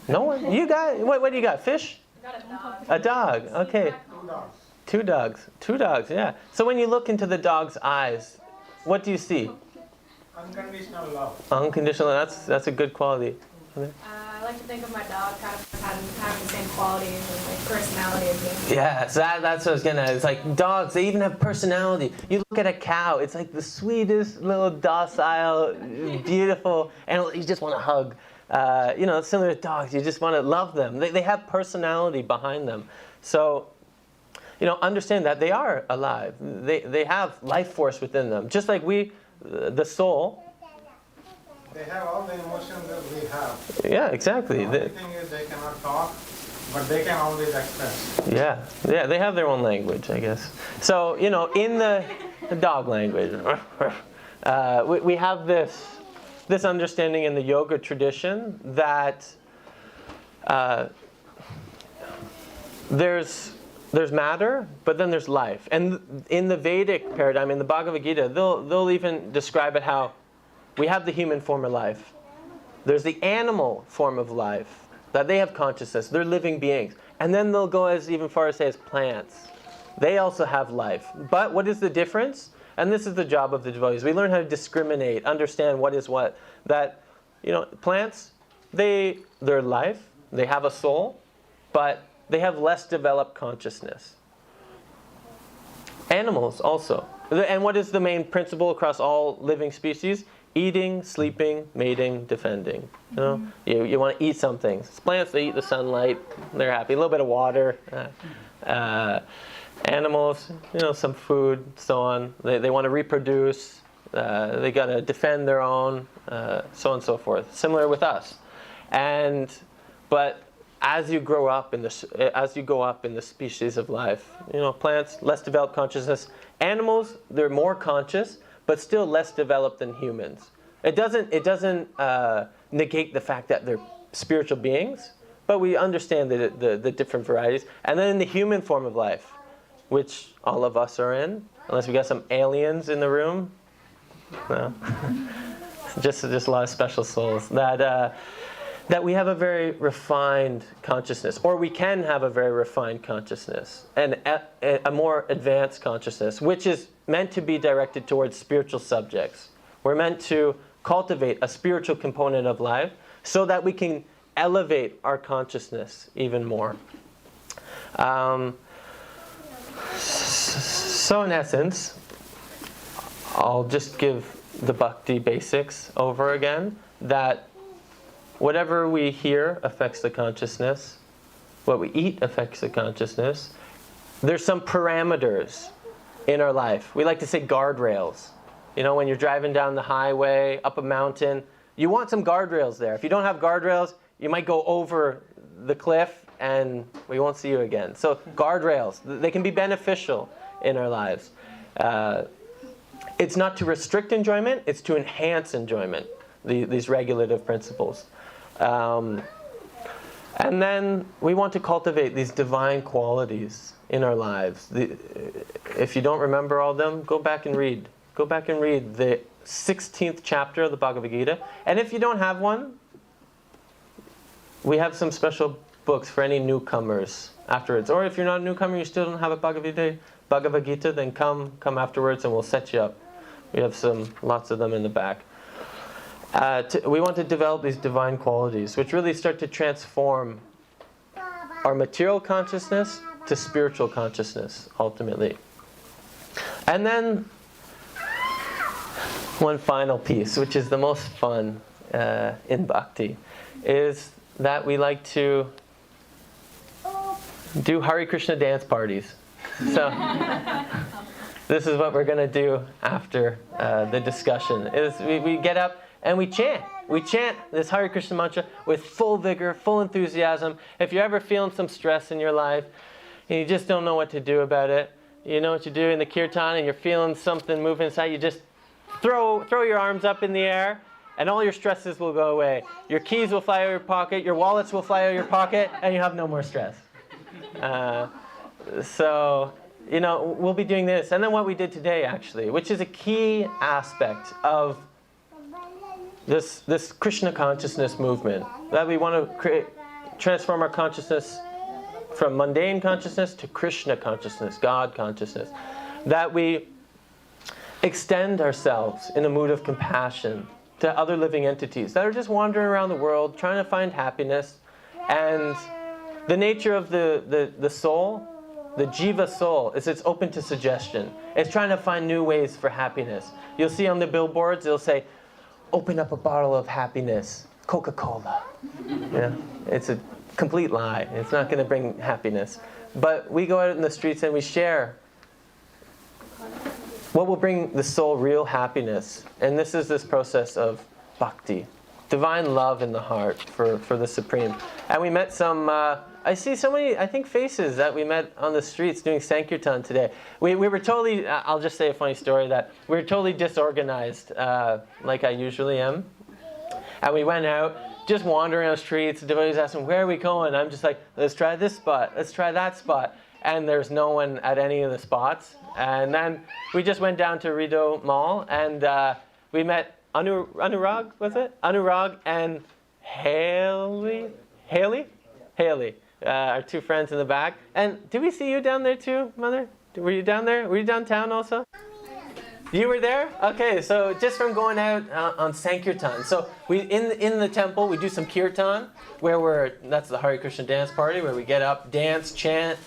No one? You got, what do you got? Fish? I got a dog. A dog, okay. 2 dogs. 2 dogs, yeah. So when you look into the dog's eyes, what do you see? Unconditional love. Unconditional, that's a good quality. I like to think of my dog kind of having the same qualities and like personality as me. Yeah, so that's what I was getting at. It's like dogs, they even have personality. You look at a cow, it's like the sweetest little docile, beautiful animal you just want to hug. Similar to dogs, you just want to love them. They have personality behind them. So, understand that they are alive. They have life force within them. Just like we, the soul. They have all the emotions that we have. Yeah, exactly. The only thing is they cannot talk, but they can always express. Yeah, they have their own language, I guess. So, in the dog language, we have this understanding in the yoga tradition that there's matter, but then there's life. And in the Vedic paradigm, in the Bhagavad Gita, they'll even describe it how we have the human form of life. There's the animal form of life, that they have consciousness. They're living beings. And then they'll go even far as say as plants. They also have life. But what is the difference? And this is the job of the devotees. We learn how to discriminate, understand what is what. That, plants, they're life, they have a soul, but they have less developed consciousness. Animals also. And what is the main principle across all living species? Eating, sleeping, mating, defending. You want to eat something. Plants, they eat the sunlight. They're happy. A little bit of water. Animals, some food, so on. They want to reproduce. They got to defend their own, so on and so forth. Similar with us. But as you grow up as you go up in the species of life. Plants, less developed consciousness. Animals, they're more conscious, but still less developed than humans. It doesn't negate the fact that they're spiritual beings, but we understand the different varieties. And then in the human form of life, which all of us are in, unless we got some aliens in the room. No. just a lot of special souls. That we have a very refined consciousness, or we can have a very refined consciousness, and a more advanced consciousness, which is meant to be directed towards spiritual subjects. We're meant to cultivate a spiritual component of life so that we can elevate our consciousness even more. So in essence, I'll just give the bhakti basics over again, that whatever we hear affects the consciousness. What we eat affects the consciousness. There's some parameters in our life. We like to say guardrails. When you're driving down the highway, up a mountain, you want some guardrails there. If you don't have guardrails, you might go over the cliff and we won't see you again. So guardrails, they can be beneficial in our lives. It's not to restrict enjoyment, it's to enhance enjoyment, these regulative principles. And then we want to cultivate these divine qualities in our lives. If you don't remember all of them, go back and read. Go back and read the 16th chapter of the Bhagavad Gita. And if you don't have one, we have some special books for any newcomers afterwards. Or if you're not a newcomer, you still don't have a Bhagavad Gita, then come afterwards and we'll set you up. We have lots of them in the back. We want to develop these divine qualities, which really start to transform our material consciousness to spiritual consciousness, ultimately. And then one final piece, which is the most fun in bhakti, is that we like to do Hare Krishna dance parties. So this is what we're going to do after the discussion. We get up and we chant. We chant this Hare Krishna mantra with full vigor, full enthusiasm. If you're ever feeling some stress in your life and you just don't know what to do about it, you know what you do in the Kirtan and you're feeling something move inside, you just throw your arms up in the air and all your stresses will go away. Your keys will fly out of your pocket, your wallets will fly out of your pocket, and you have no more stress. So, we'll be doing this. And then what we did today, actually, which is a key aspect of this Krishna consciousness movement, that we want to transform our consciousness from mundane consciousness to Krishna consciousness, God consciousness. That we extend ourselves in a mood of compassion to other living entities that are just wandering around the world trying to find happiness. And the nature of the soul, the jiva soul, is it's open to suggestion. It's trying to find new ways for happiness. You'll see on the billboards, it'll say, open up a bottle of happiness, Coca-Cola. Yeah, it's a complete lie. It's not going to bring happiness. But we go out in the streets and we share what will bring the soul real happiness. And this is this process of bhakti, divine love in the heart for the Supreme. And we met some, I see so many, I think, faces that we met on the streets doing Sankirtan today. We were totally, I'll just say a funny story, that we were totally disorganized, like I usually am. And we went out, just wandering on the streets, the devotees asking, where are we going? I'm just like, let's try this spot, let's try that spot. And there's no one at any of the spots. And then we just went down to Rideau Mall, and we met Anurag, was it? Anurag and Haley, our two friends in the back. And did we see you down there too, Mother? Were you down there? Were you downtown also? You were there? Okay, so just from going out on Sankirtan. So we in the temple, we do some Kirtan, that's the Hare Krishna dance party, where we get up, dance, chant,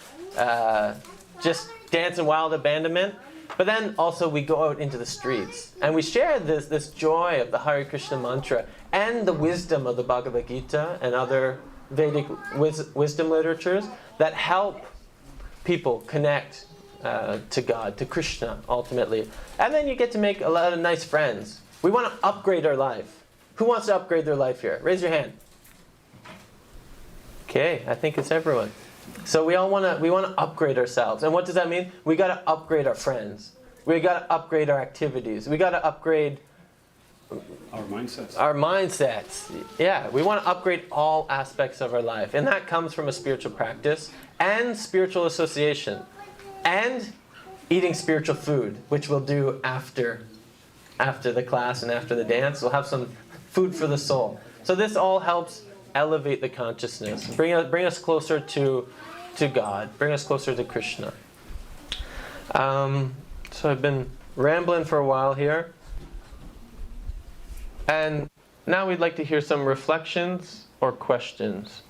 just dance in wild abandonment. But then also we go out into the streets and we share this joy of the Hare Krishna mantra and the wisdom of the Bhagavad Gita and other Vedic wisdom literatures that help people connect to God, to Krishna, ultimately. And then you get to make a lot of nice friends. We want to upgrade our life. Who wants to upgrade their life here? Raise your hand. Okay, I think it's everyone. So we want to upgrade ourselves. And what does that mean? We got to upgrade our friends. We got to upgrade our activities. We got to upgrade Our mindsets. our mindsets. Yeah, we want to upgrade all aspects of our life. And that comes from a spiritual practice and spiritual association and eating spiritual food, which we'll do after the class and after the dance. We'll have some food for the soul. So this all helps elevate the consciousness, bring us closer to God, bring us closer to Krishna. So I've been rambling for a while here. And now we'd like to hear some reflections or questions.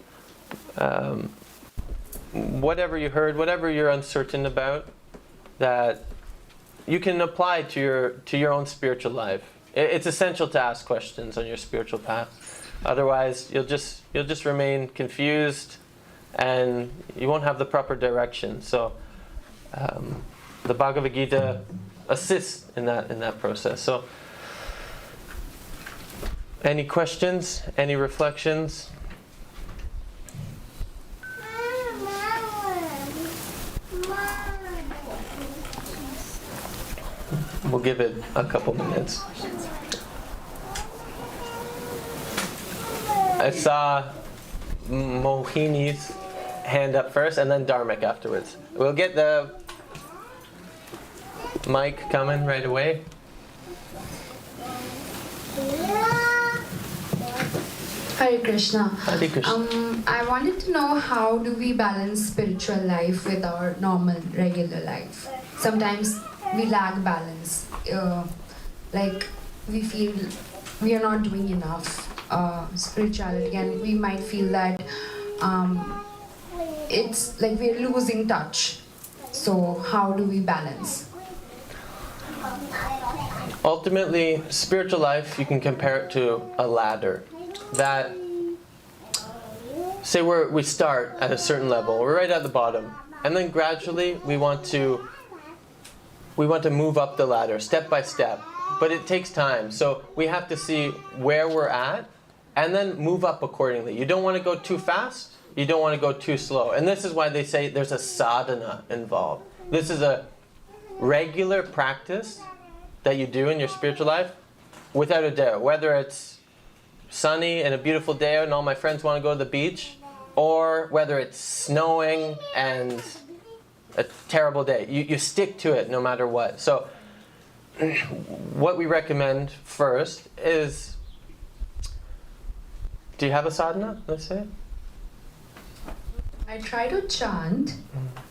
Whatever you heard, whatever you're uncertain about, that you can apply to your own spiritual life. It's essential to ask questions on your spiritual path. Otherwise, you'll just remain confused, and you won't have the proper direction. So, the Bhagavad Gita assists in that process. So, any questions? Any reflections? We'll give it a couple minutes. I saw Mohini's hand up first, and then Dharmic afterwards. We'll get the mic coming right away. Hare Krishna. Hare Krishna. I wanted to know, how do we balance spiritual life with our normal, regular life? Sometimes we lack balance. Like we feel we are not doing enough spirituality, and we might feel that it's like we're losing touch. So how do we balance? Ultimately, spiritual life, you can compare it to a ladder. That, say we start at a certain level, we're right at the bottom, and then gradually we want to move up the ladder step by step, but it takes time. So we have to see where we're at and then move up accordingly. You don't want to go too fast, you don't want to go too slow. And this is why they say there's a sadhana involved. This is a regular practice that you do in your spiritual life, without a doubt. Whether it's sunny and a beautiful day out and all my friends want to go to the beach, or whether it's snowing and a terrible day. You stick to it no matter what. So what we recommend first is, do you have a sadhana, let's say? I try to chant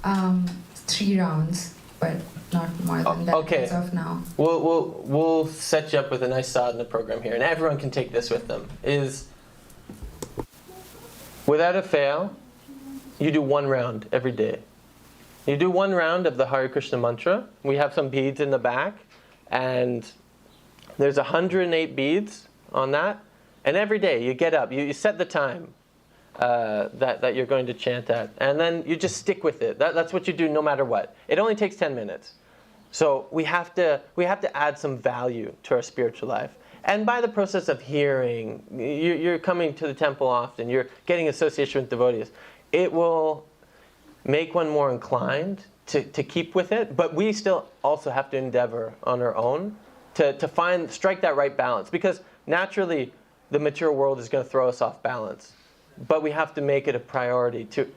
3 rounds, but not more than that Okay. as of now. We'll set you up with a nice sadhana program here, and everyone can take this with them. Is, without a fail, you do 1 round every day. You do 1 round of the Hare Krishna mantra. We have some beads in the back, and there's 108 beads on that. And every day you get up, you set the time that you're going to chant at, and then you just stick with it. That's what you do no matter what. It only takes 10 minutes. So we have to add some value to our spiritual life. And by the process of hearing, you're coming to the temple often, you're getting association with devotees, it will make one more inclined to keep with it. But we still also have to endeavor on our own to strike that right balance. Because naturally, the material world is going to throw us off balance. But we have to make it a priority to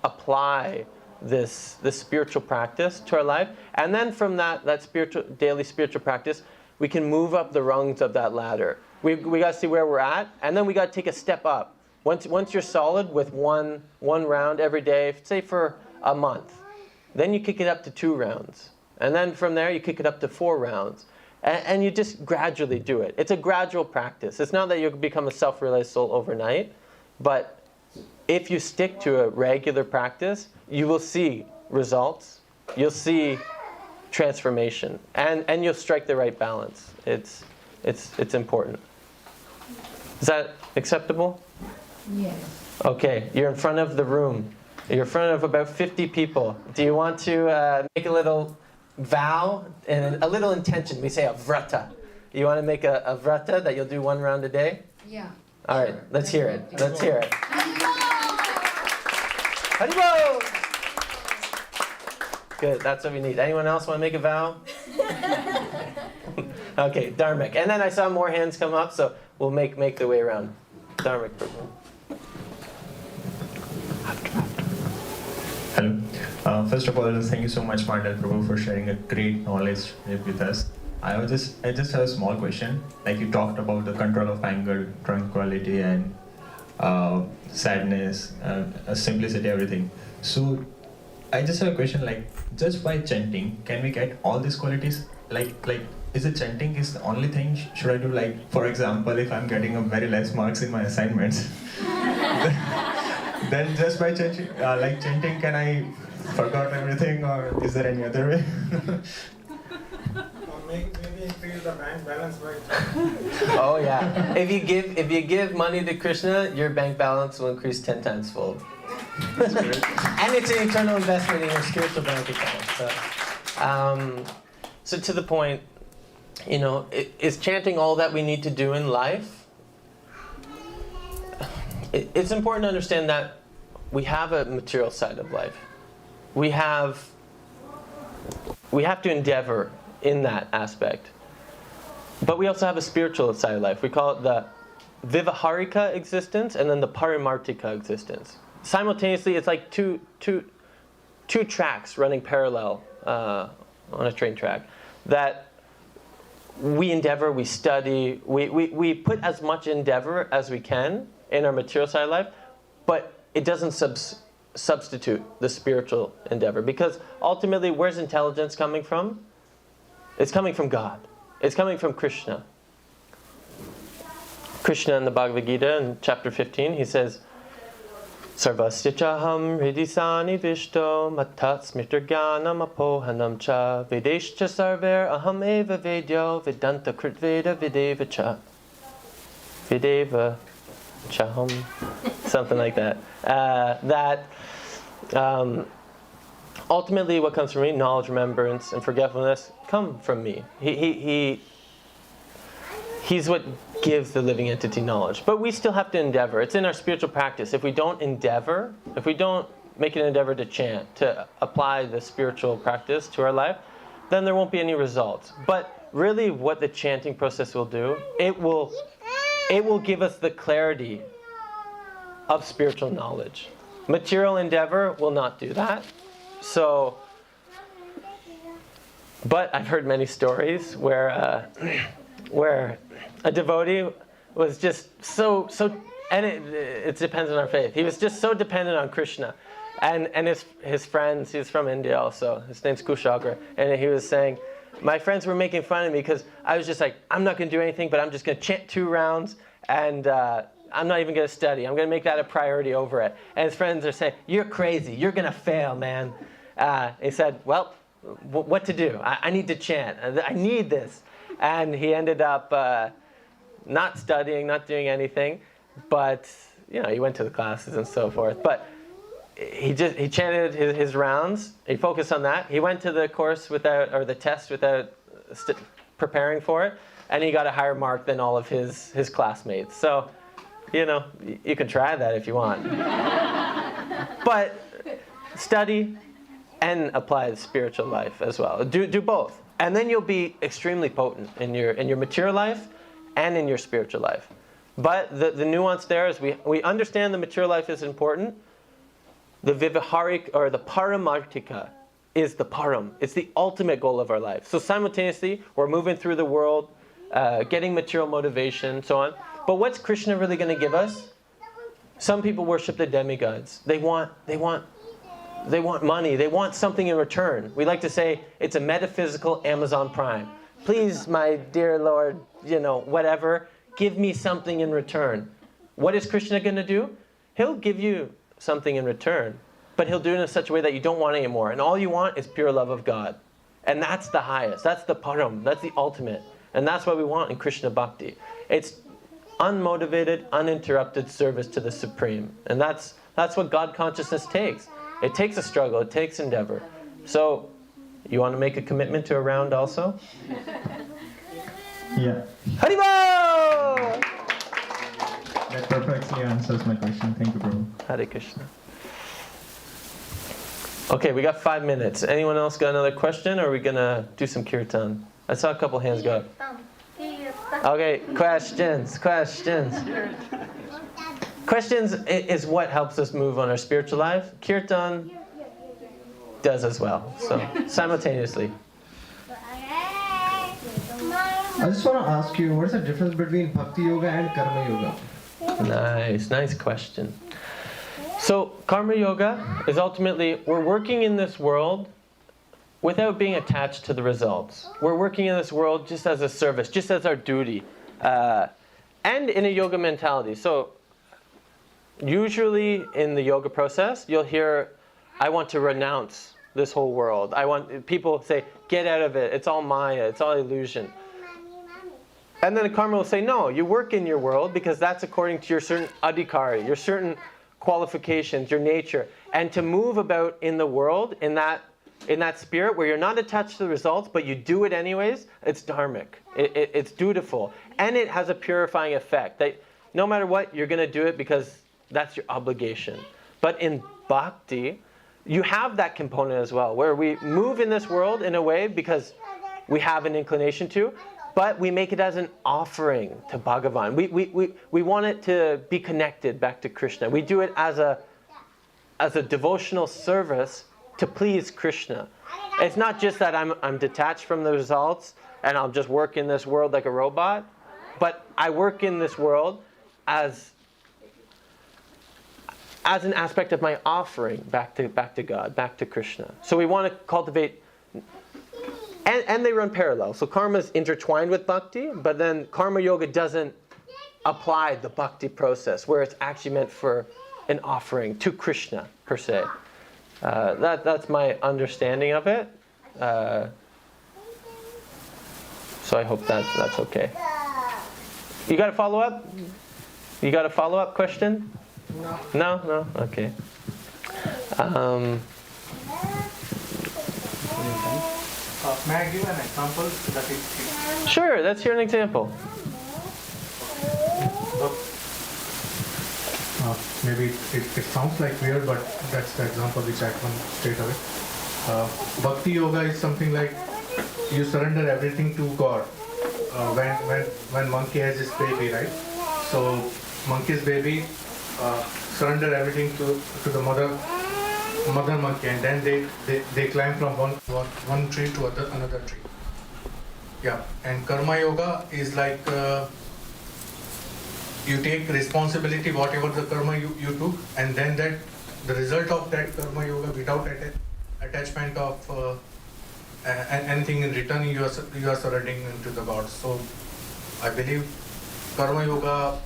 apply this spiritual practice to our life. And then from that daily spiritual practice, we can move up the rungs of that ladder. We got to see where we're at, and then we got to take a step up. Once you're solid with one round every day, say for a month, then you kick it up to 2 rounds. And then from there, you kick it up to 4 rounds. And you just gradually do it. It's a gradual practice. It's not that you'll become a self-realized soul overnight, but if you stick to a regular practice, you will see results. You'll see transformation, and you'll strike the right balance. It's important. Is that acceptable? Yes. Okay, you're in front of the room. You're in front of about 50 people. Do you want to make a little vow and a little intention? We say a vrata. You want to make a vrata that you'll do 1 round a day? Yeah. All right, let's hear it. Let's hear it. Haribol! Good, that's what we need. Anyone else want to make a vow? Okay, Dharmic. And then I saw more hands come up, so we'll make the way around. Dharmic, Prabhu. Hello. First of all, thank you so much, Mandala Prabhu, for sharing a great knowledge with us. I just have a small question. Like you talked about the control of anger, tranquility, and sadness, simplicity, everything. So I just have a question. Like, just by chanting, can we get all these qualities? Like, is it chanting is the only thing? Should I do, like, for example, if I'm getting a very less marks in my assignments, then just by chanting, can I forget everything, or is there any other way? Maybe increase the bank balance by Oh yeah. If you give money to Krishna, your bank balance will increase 10 times fold. And it's an eternal investment in your spiritual bank account. So to the point, is chanting all that we need to do in life? It's important to understand that we have a material side of life. We have to endeavor in that aspect. But we also have a spiritual side of life. We call it the Vivaharika existence and then the Parimartika existence. Simultaneously, it's like two tracks running parallel on a train track. That we endeavor, we study, we put as much endeavor as we can in our material side of life, but it doesn't substitute the spiritual endeavor. Because ultimately, where's intelligence coming from? It's coming from God. It's coming from Krishna. Krishna in the Bhagavad Gita in chapter 15, he says, Sarvasya chaham hridisani vishto matat smitrgyanam apohanam cha vedeshcha sarver aham eva vedyo vedanta kritveda videva cha. Videva chaham. Something like that. Ultimately, what comes from me, knowledge, remembrance, and forgetfulness, come from me. He's what gives the living entity knowledge. But we still have to endeavor. It's in our spiritual practice. If we don't endeavor, if we don't make an endeavor to chant, to apply the spiritual practice to our life, then there won't be any results. But really what the chanting process will do, it will give us the clarity of spiritual knowledge. Material endeavor will not do that. So, but I've heard many stories where a devotee was just so, and it depends on our faith. He was just so dependent on Krishna, and his friends. He's from India also. His name's Kushagra, and he was saying, my friends were making fun of me because I was just like, I'm not going to do anything, but I'm just going to chant 2 rounds, and I'm not even going to study. I'm going to make that a priority over it. And his friends are saying, you're crazy. You're going to fail, man. He said, well, what to do? I need to chant. I need this. And he ended up not studying, not doing anything. But, he went to the classes and so forth. But he chanted his rounds. He focused on that. He went to the course or the test without preparing for it. And he got a higher mark than all of his classmates. So, you can try that if you want. But study and apply the spiritual life as well. Do both. And then you'll be extremely potent in your material life and in your spiritual life. But the nuance there is we understand the material life is important. The Vivaharik or the Paramartika is the param. It's the ultimate goal of our life. So simultaneously, we're moving through the world, getting material motivation, so on. But what's Krishna really going to give us? Some people worship the demigods. They want money. They want something in return. We like to say it's a metaphysical Amazon Prime. Please, my dear Lord, whatever, give me something in return. What is Krishna going to do? He'll give you something in return, but he'll do it in such a way that you don't want anymore. And all you want is pure love of God. And that's the highest. That's the param. That's the ultimate. And that's what we want in Krishna Bhakti. It's unmotivated, uninterrupted service to the Supreme. And that's what God consciousness takes. It takes a struggle. It takes endeavor. So, you want to make a commitment to a round also? Yeah. Haribol! That perfectly answers my question. Thank you, Prabhu. Hare Krishna. Okay, we got 5 minutes. Anyone else got another question, or are we gonna do some kirtan? I saw a couple hands go up. Okay, questions. Questions is what helps us move on our spiritual life. Kirtan does as well. So simultaneously. I just want to ask you, what is the difference between Bhakti Yoga and Karma Yoga? Nice question. So Karma Yoga is ultimately, we're working in this world without being attached to the results. We're working in this world just as a service, just as our duty, and in a yoga mentality. So usually in the yoga process, you'll hear, I want to renounce this whole world. People say, get out of it. It's all Maya. It's all illusion. And then the karma will say, no, you work in your world because that's according to your certain adhikari, your certain qualifications, your nature. And to move about in the world, in that spirit where you're not attached to the results, but you do it anyways, it's dharmic. It's dutiful. And it has a purifying effect. That no matter what, you're going to do it because that's your obligation. But in bhakti, you have that component as well, where we move in this world in a way because we have an inclination to, but we make it as an offering to Bhagavan. We want it to be connected back to Krishna. We do it as a devotional service to please Krishna. It's not just that I'm detached from the results and I'll just work in this world like a robot, but I work in this world as an aspect of my offering back to God, back to Krishna. So we want to cultivate, and they run parallel. So karma is intertwined with bhakti, but then karma yoga doesn't apply the bhakti process, where it's actually meant for an offering to Krishna per se. That's my understanding of it. So I hope that's okay. You got a follow up? You got a follow up question? No? Okay. May I give an example that is? Sure, let's hear an example. Maybe it sounds like weird, but that's the example which I can straight away. Bhakti Yoga is something like you surrender everything to God. When monkey has his baby, right? So monkey's baby surrender everything to the mother monkey, and then they climb from one tree to another tree. Yeah, and Karma Yoga is like you take responsibility whatever the karma you took, and then the result of that Karma Yoga without attachment of anything in return, you are surrendering to the God. So I believe Karma Yoga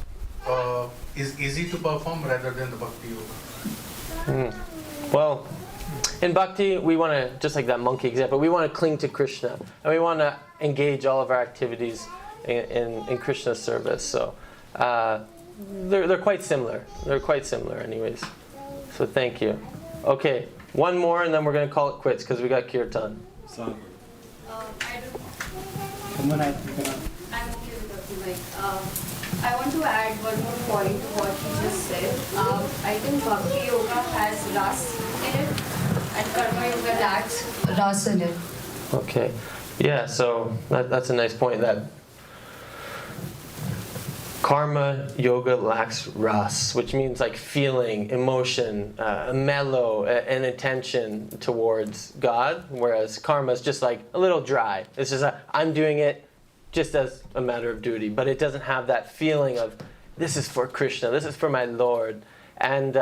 is easy to perform rather than the Bhakti Yoga. Well, in bhakti, we want to, just like that monkey example, we want to cling to Krishna, and we want to engage all of our activities in Krishna's service. So they're quite similar. They're quite similar, anyways. So thank you. Okay, one more, and then we're going to call it quits because we got kirtan. I want to add one more point to what you just said. I think Bhakti Yoga has ras in it, and Karma Yoga lacks ras in it. Okay. Yeah, so that's a nice point, that Karma Yoga lacks ras, which means like feeling, emotion, mellow, and attention towards God, whereas karma is just like a little dry. It's just I'm doing it just as a matter of duty, but it doesn't have that feeling of this is for Krishna, this is for my Lord. And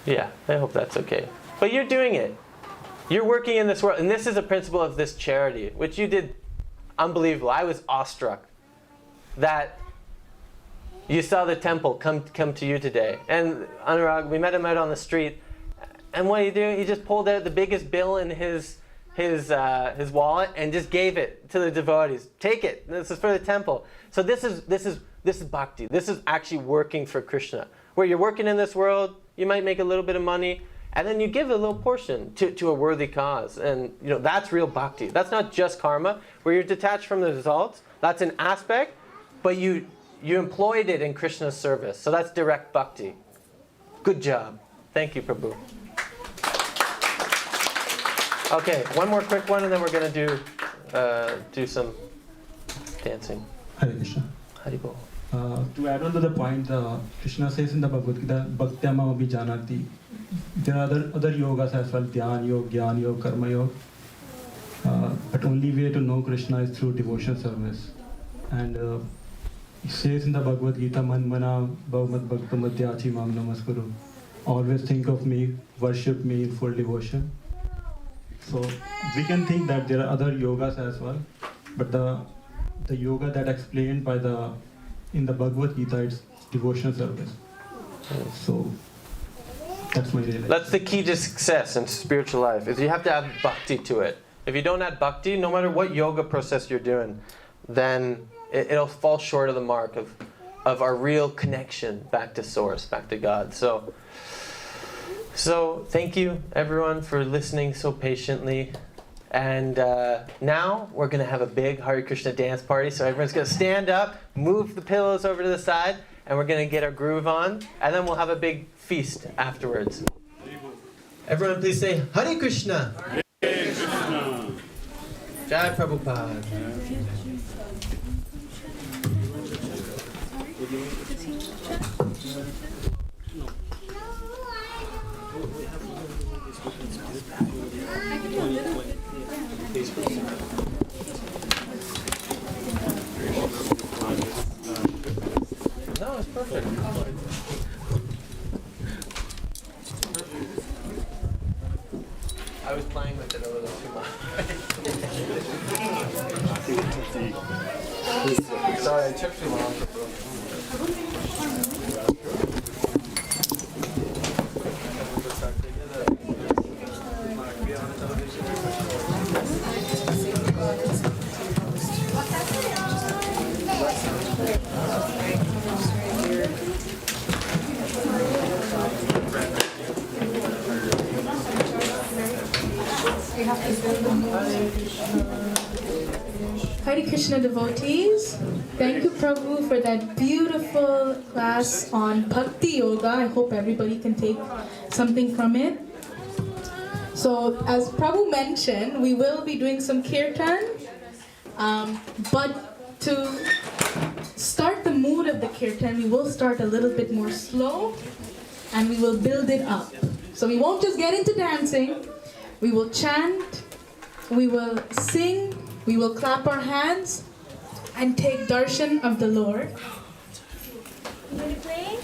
yeah, I hope that's okay. But you're doing it. You're working in this world, and this is a principle of this charity, which you did unbelievable. I was awestruck that you saw the temple come to you today. And Anurag, we met him out on the street, and what did he do? He just pulled out the biggest bill in his wallet and just gave it to the devotees. Take it. This is for the temple. So this is bhakti. This is actually working for Krishna. Where you're working in this world, you might make a little bit of money, and then you give a little portion to a worthy cause. And that's real bhakti. That's not just karma, where you're detached from the results. That's an aspect, but you employed it in Krishna's service. So that's direct bhakti. Good job. Thank you, Prabhu. Okay, one more quick one, and then we're gonna do some dancing. Hare Krishna. Haribol. To add on to the point, Krishna says in the Bhagavad Gita, Bhaktyamam abhi janati. There are other yogas as well, Dhyan Yoga, Gyan Yoga, Karma Yoga. But only way to know Krishna is through devotion service. And it says in the Bhagavad Gita, Man mana bhavamat bhaktamadhyachi mam namaskuru. Always think of me, worship me in full devotion. So we can think that there are other yogas as well, but the yoga that explained by in the Bhagavad Gita, it's devotional service. So that's my realization. That's the key to success in spiritual life, is you have to add bhakti to it. If you don't add bhakti, no matter what yoga process you're doing, then it'll fall short of the mark of our real connection back to Source, back to God. So thank you everyone for listening so patiently. And now we're going to have a big Hare Krishna dance party. So everyone's going to stand up, move the pillows over to the side, and we're going to get our groove on. And then we'll have a big feast afterwards. Everyone please say Hare Krishna. Hare Krishna. Jai Prabhupada. No, it's perfect. I was playing with it a little too much. Sorry, it took too long. Hare Krishna devotees, thank you Prabhu for that beautiful class on Bhakti Yoga. I hope everybody can take something from it. So as Prabhu mentioned, we will be doing some Kirtan, but to start the mood of the Kirtan, we will start a little bit more slow and we will build it up. So we won't just get into dancing, we will chant, we will sing, we will clap our hands and take darshan of the Lord. You ready to play?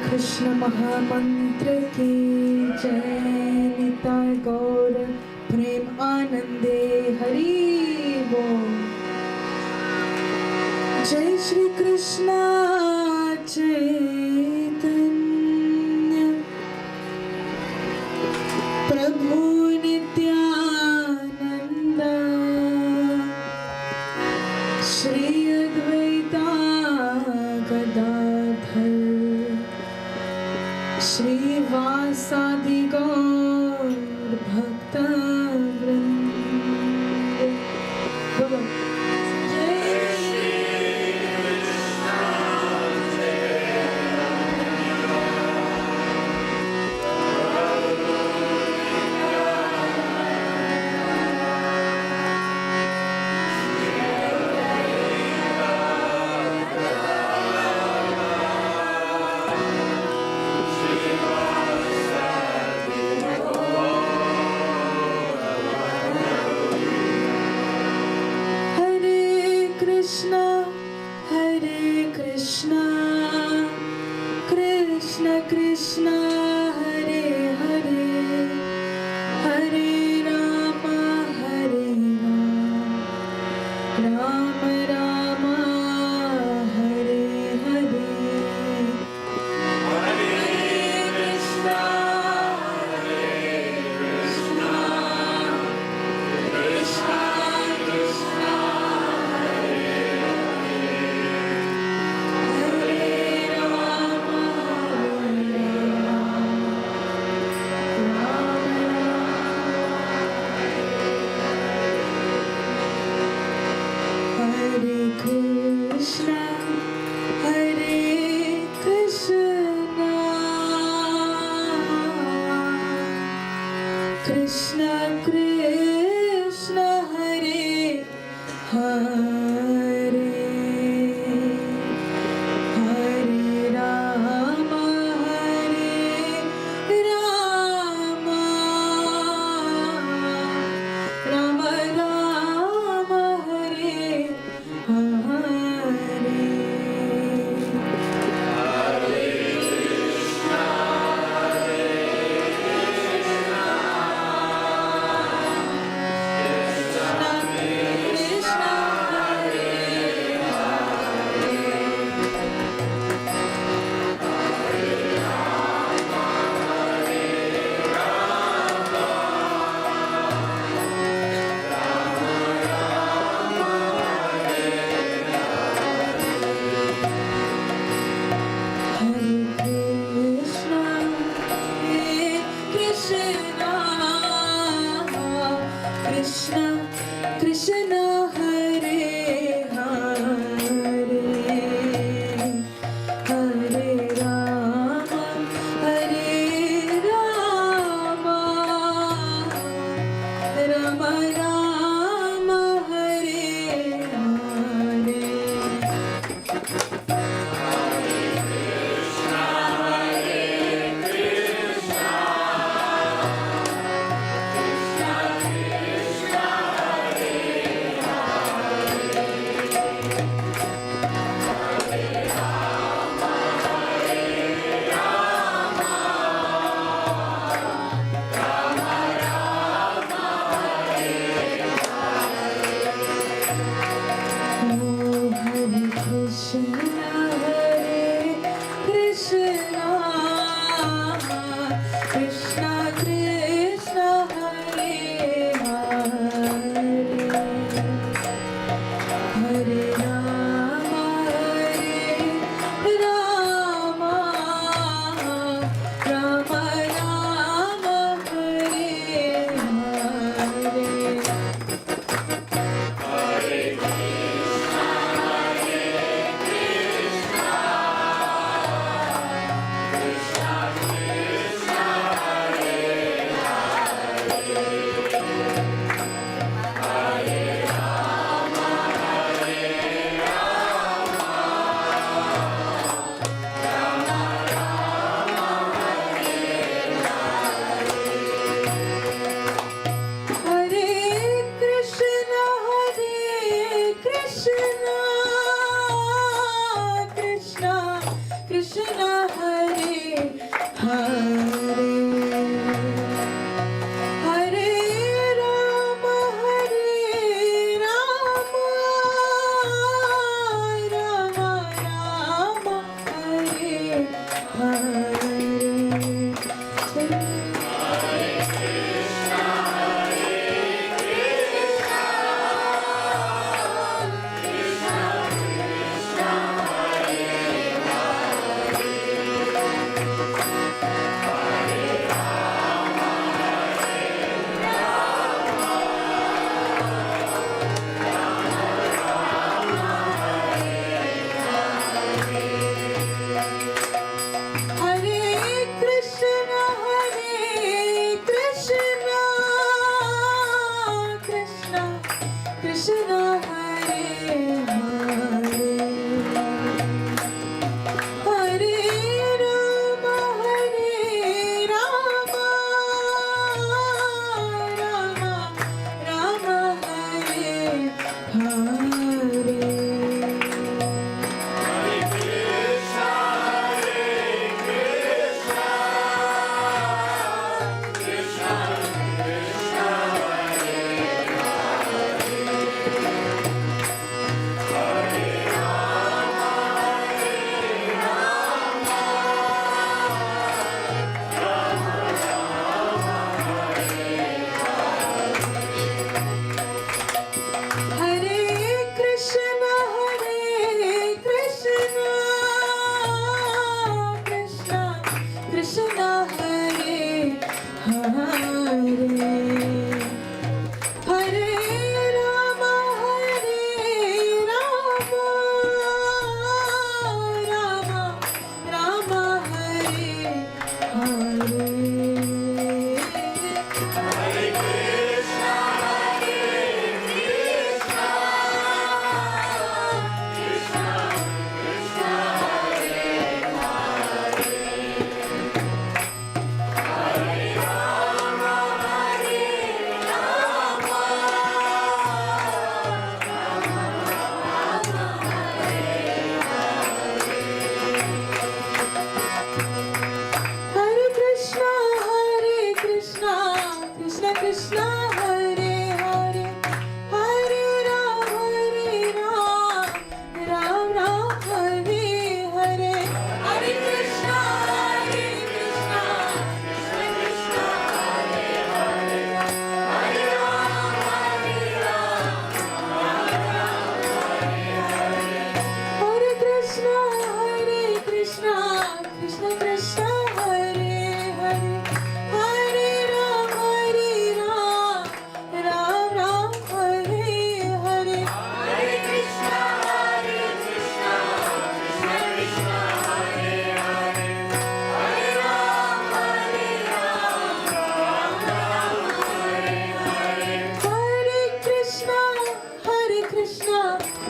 Krishna Mahamantra ki Jai, Nitai Gaura Prem Anande Hari Bol. Jai Shri Krishna Chaitanya Prabhu Nityananda Shri Advaita Gadadhar Shri Vasadi Gaur Bhakta Vrinda. Jai Shri Rama Rama Hare Hare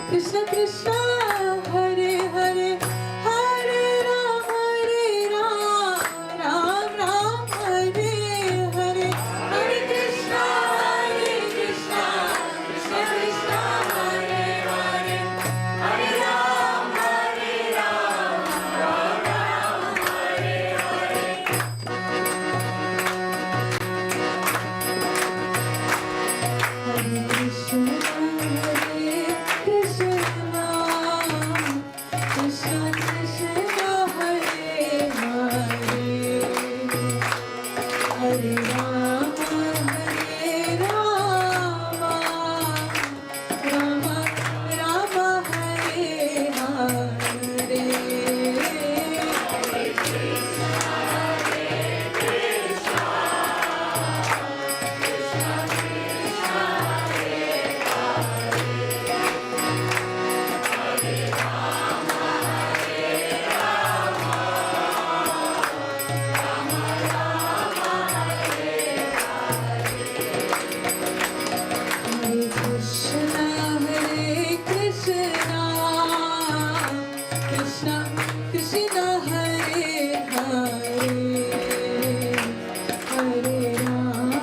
Krishna Krishna Hare Hare Hare Ram Ram Ram Hare Hare Hare Krishna Krishna Krishna Hare Hare Hare Ram Ram Ram Hare Hare Hare Krishna Hare Krishna Krishna Krishna Hare Hare Hare Rama Rama Rama Hare Hare Hare Krishna Hare Krishna Krishna Krishna Hare Hare Hare Rama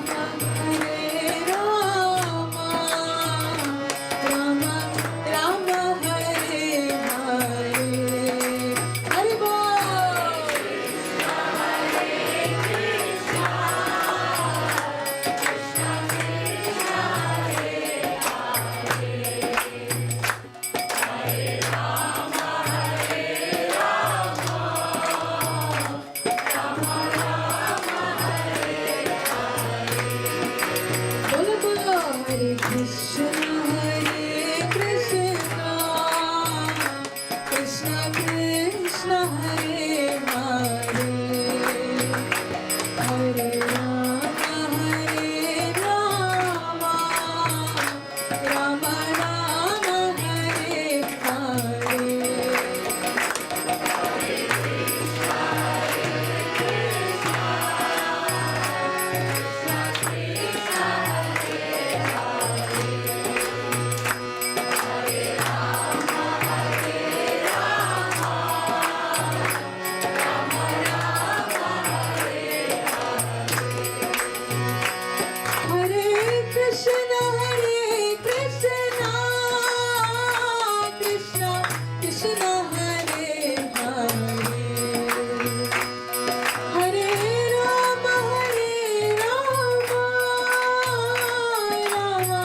Rama Rama Hare Hare Hare Bol Bolo bolo Hare Krishna Krishna Krishna Hare Hare Hare Rama Rama Rama Hare Hare Hare Krishna Krishna Krishna Hare Hare Hare Rama Rama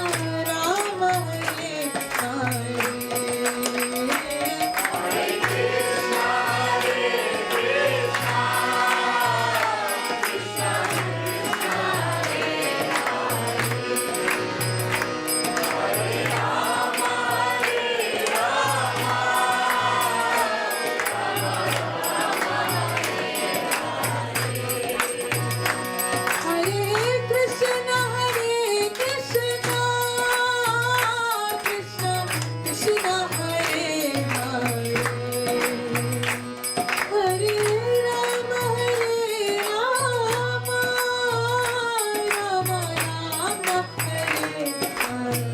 Rama Hare Hare Hare Krishna Krishna Krishna Hare Hare Hare Rama Rama Rama Hare Hare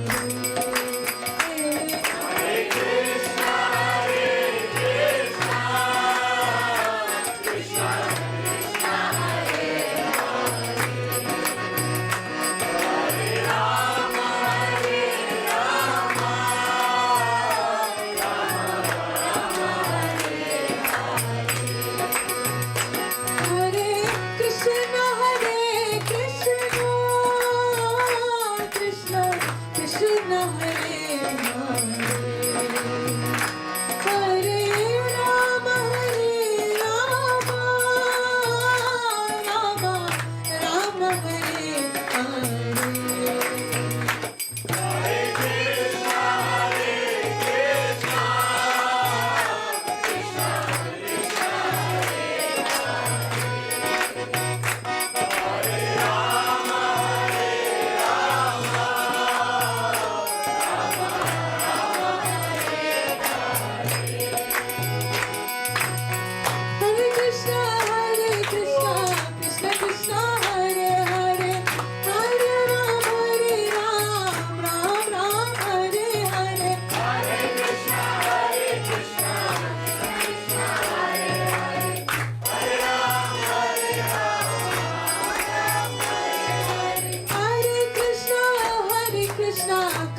Hare Krishna Krishna Krishna Hare Hare Hare Rama Rama Rama Hare Hare Hare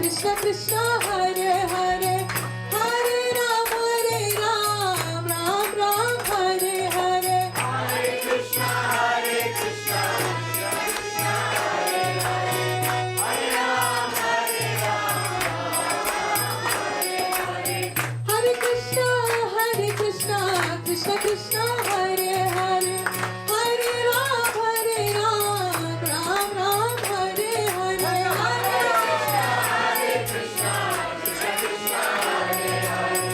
Krishna Krishna Hare Hare, Hare Ram, Ram Ram, Hare Hare. Hare Krishna, Krishna Krishna, Hare Hare, Hare Ram, Hare Hare. Hare Krishna, Krishna Krishna, Hare Hare, Hare Ram, Ram Ram, Hare Hare. Hare Krishna, Krishna Krishna, Hare Hare,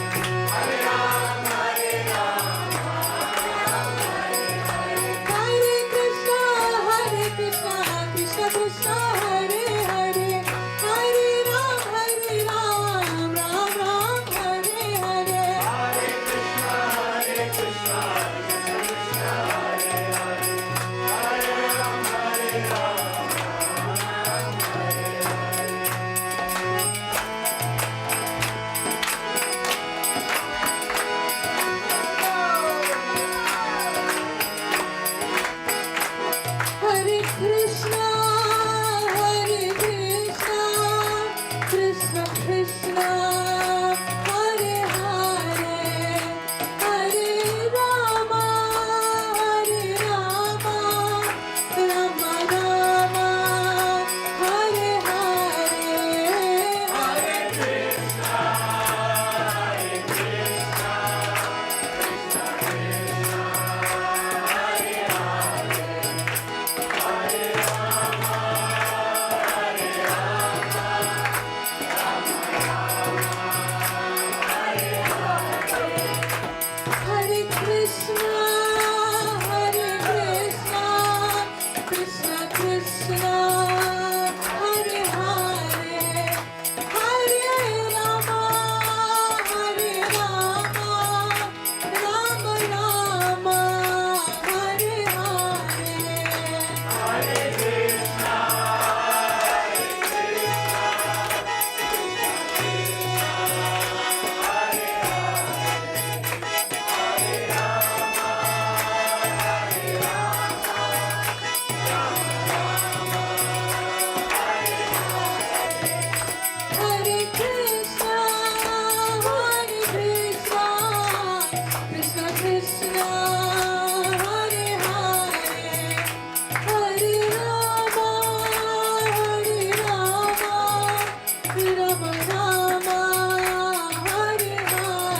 Hare Ram, Hare Krishna, Krishna Krishna, Hare Hare, Hare Ram, Ram Ram, Hare Hare. Hare Krishna, Krishna Krishna, Hare Hare, Hare Ram, Hare Krishna, Krishna Krishna, Hare Hare, Hare Rama, Rama Rama, Hare Hare. Hare Krishna, Krishna Krishna, Hare Hare, Hare Rama, Hare Krishna, Krishna Krishna, Hare Hare, Hare Rama, Rama Rama, Hare Hare. Hare Krishna, Hare Krishna, Krishna Krishna, Hare Hare, Hare Rama, Rama Rama, Hare Hare.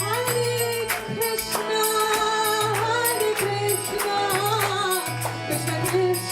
Hare Krishna, Hare Krishna, Krishna Krishna,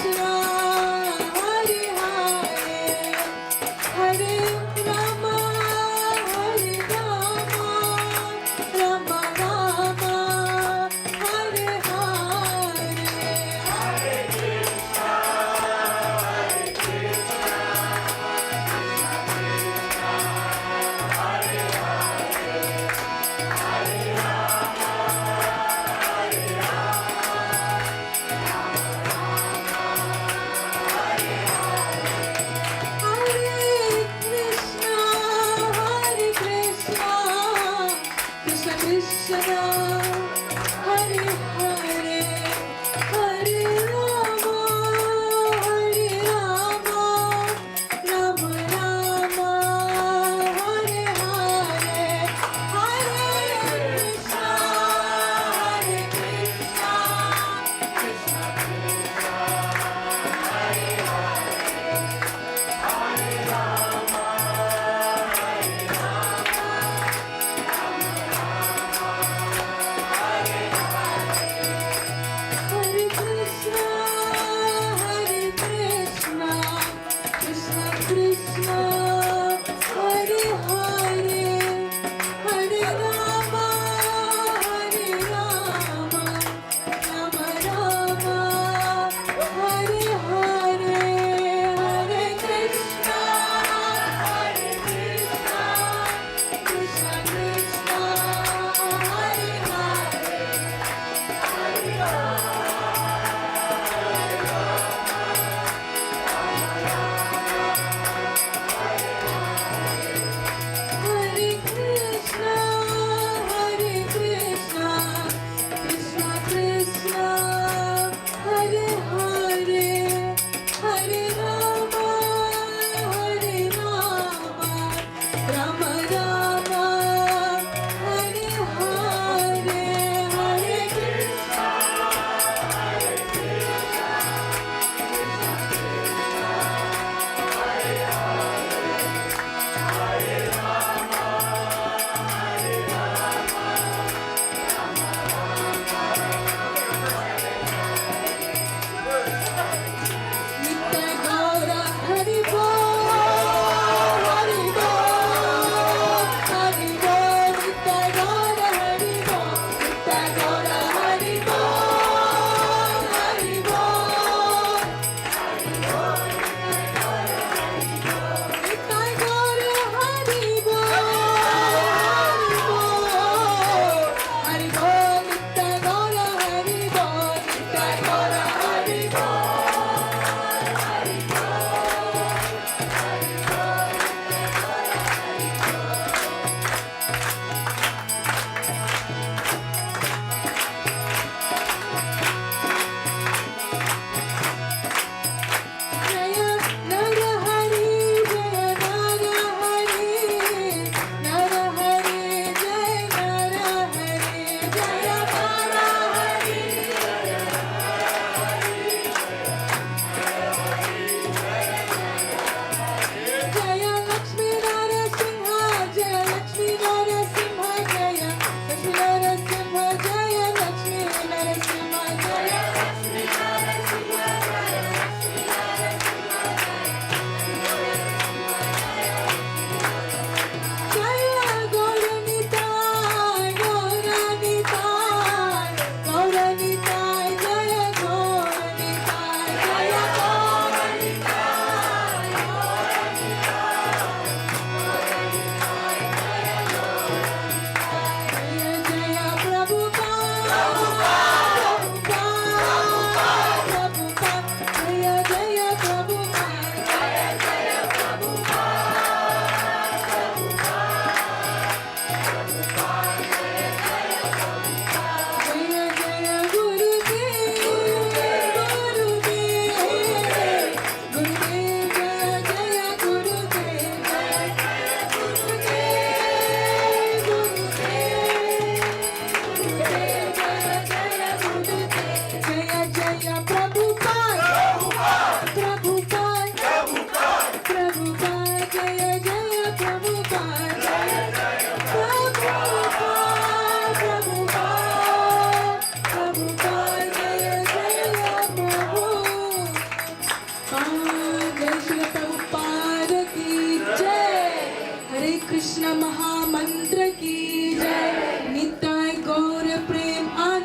Krishna Mahamantra ki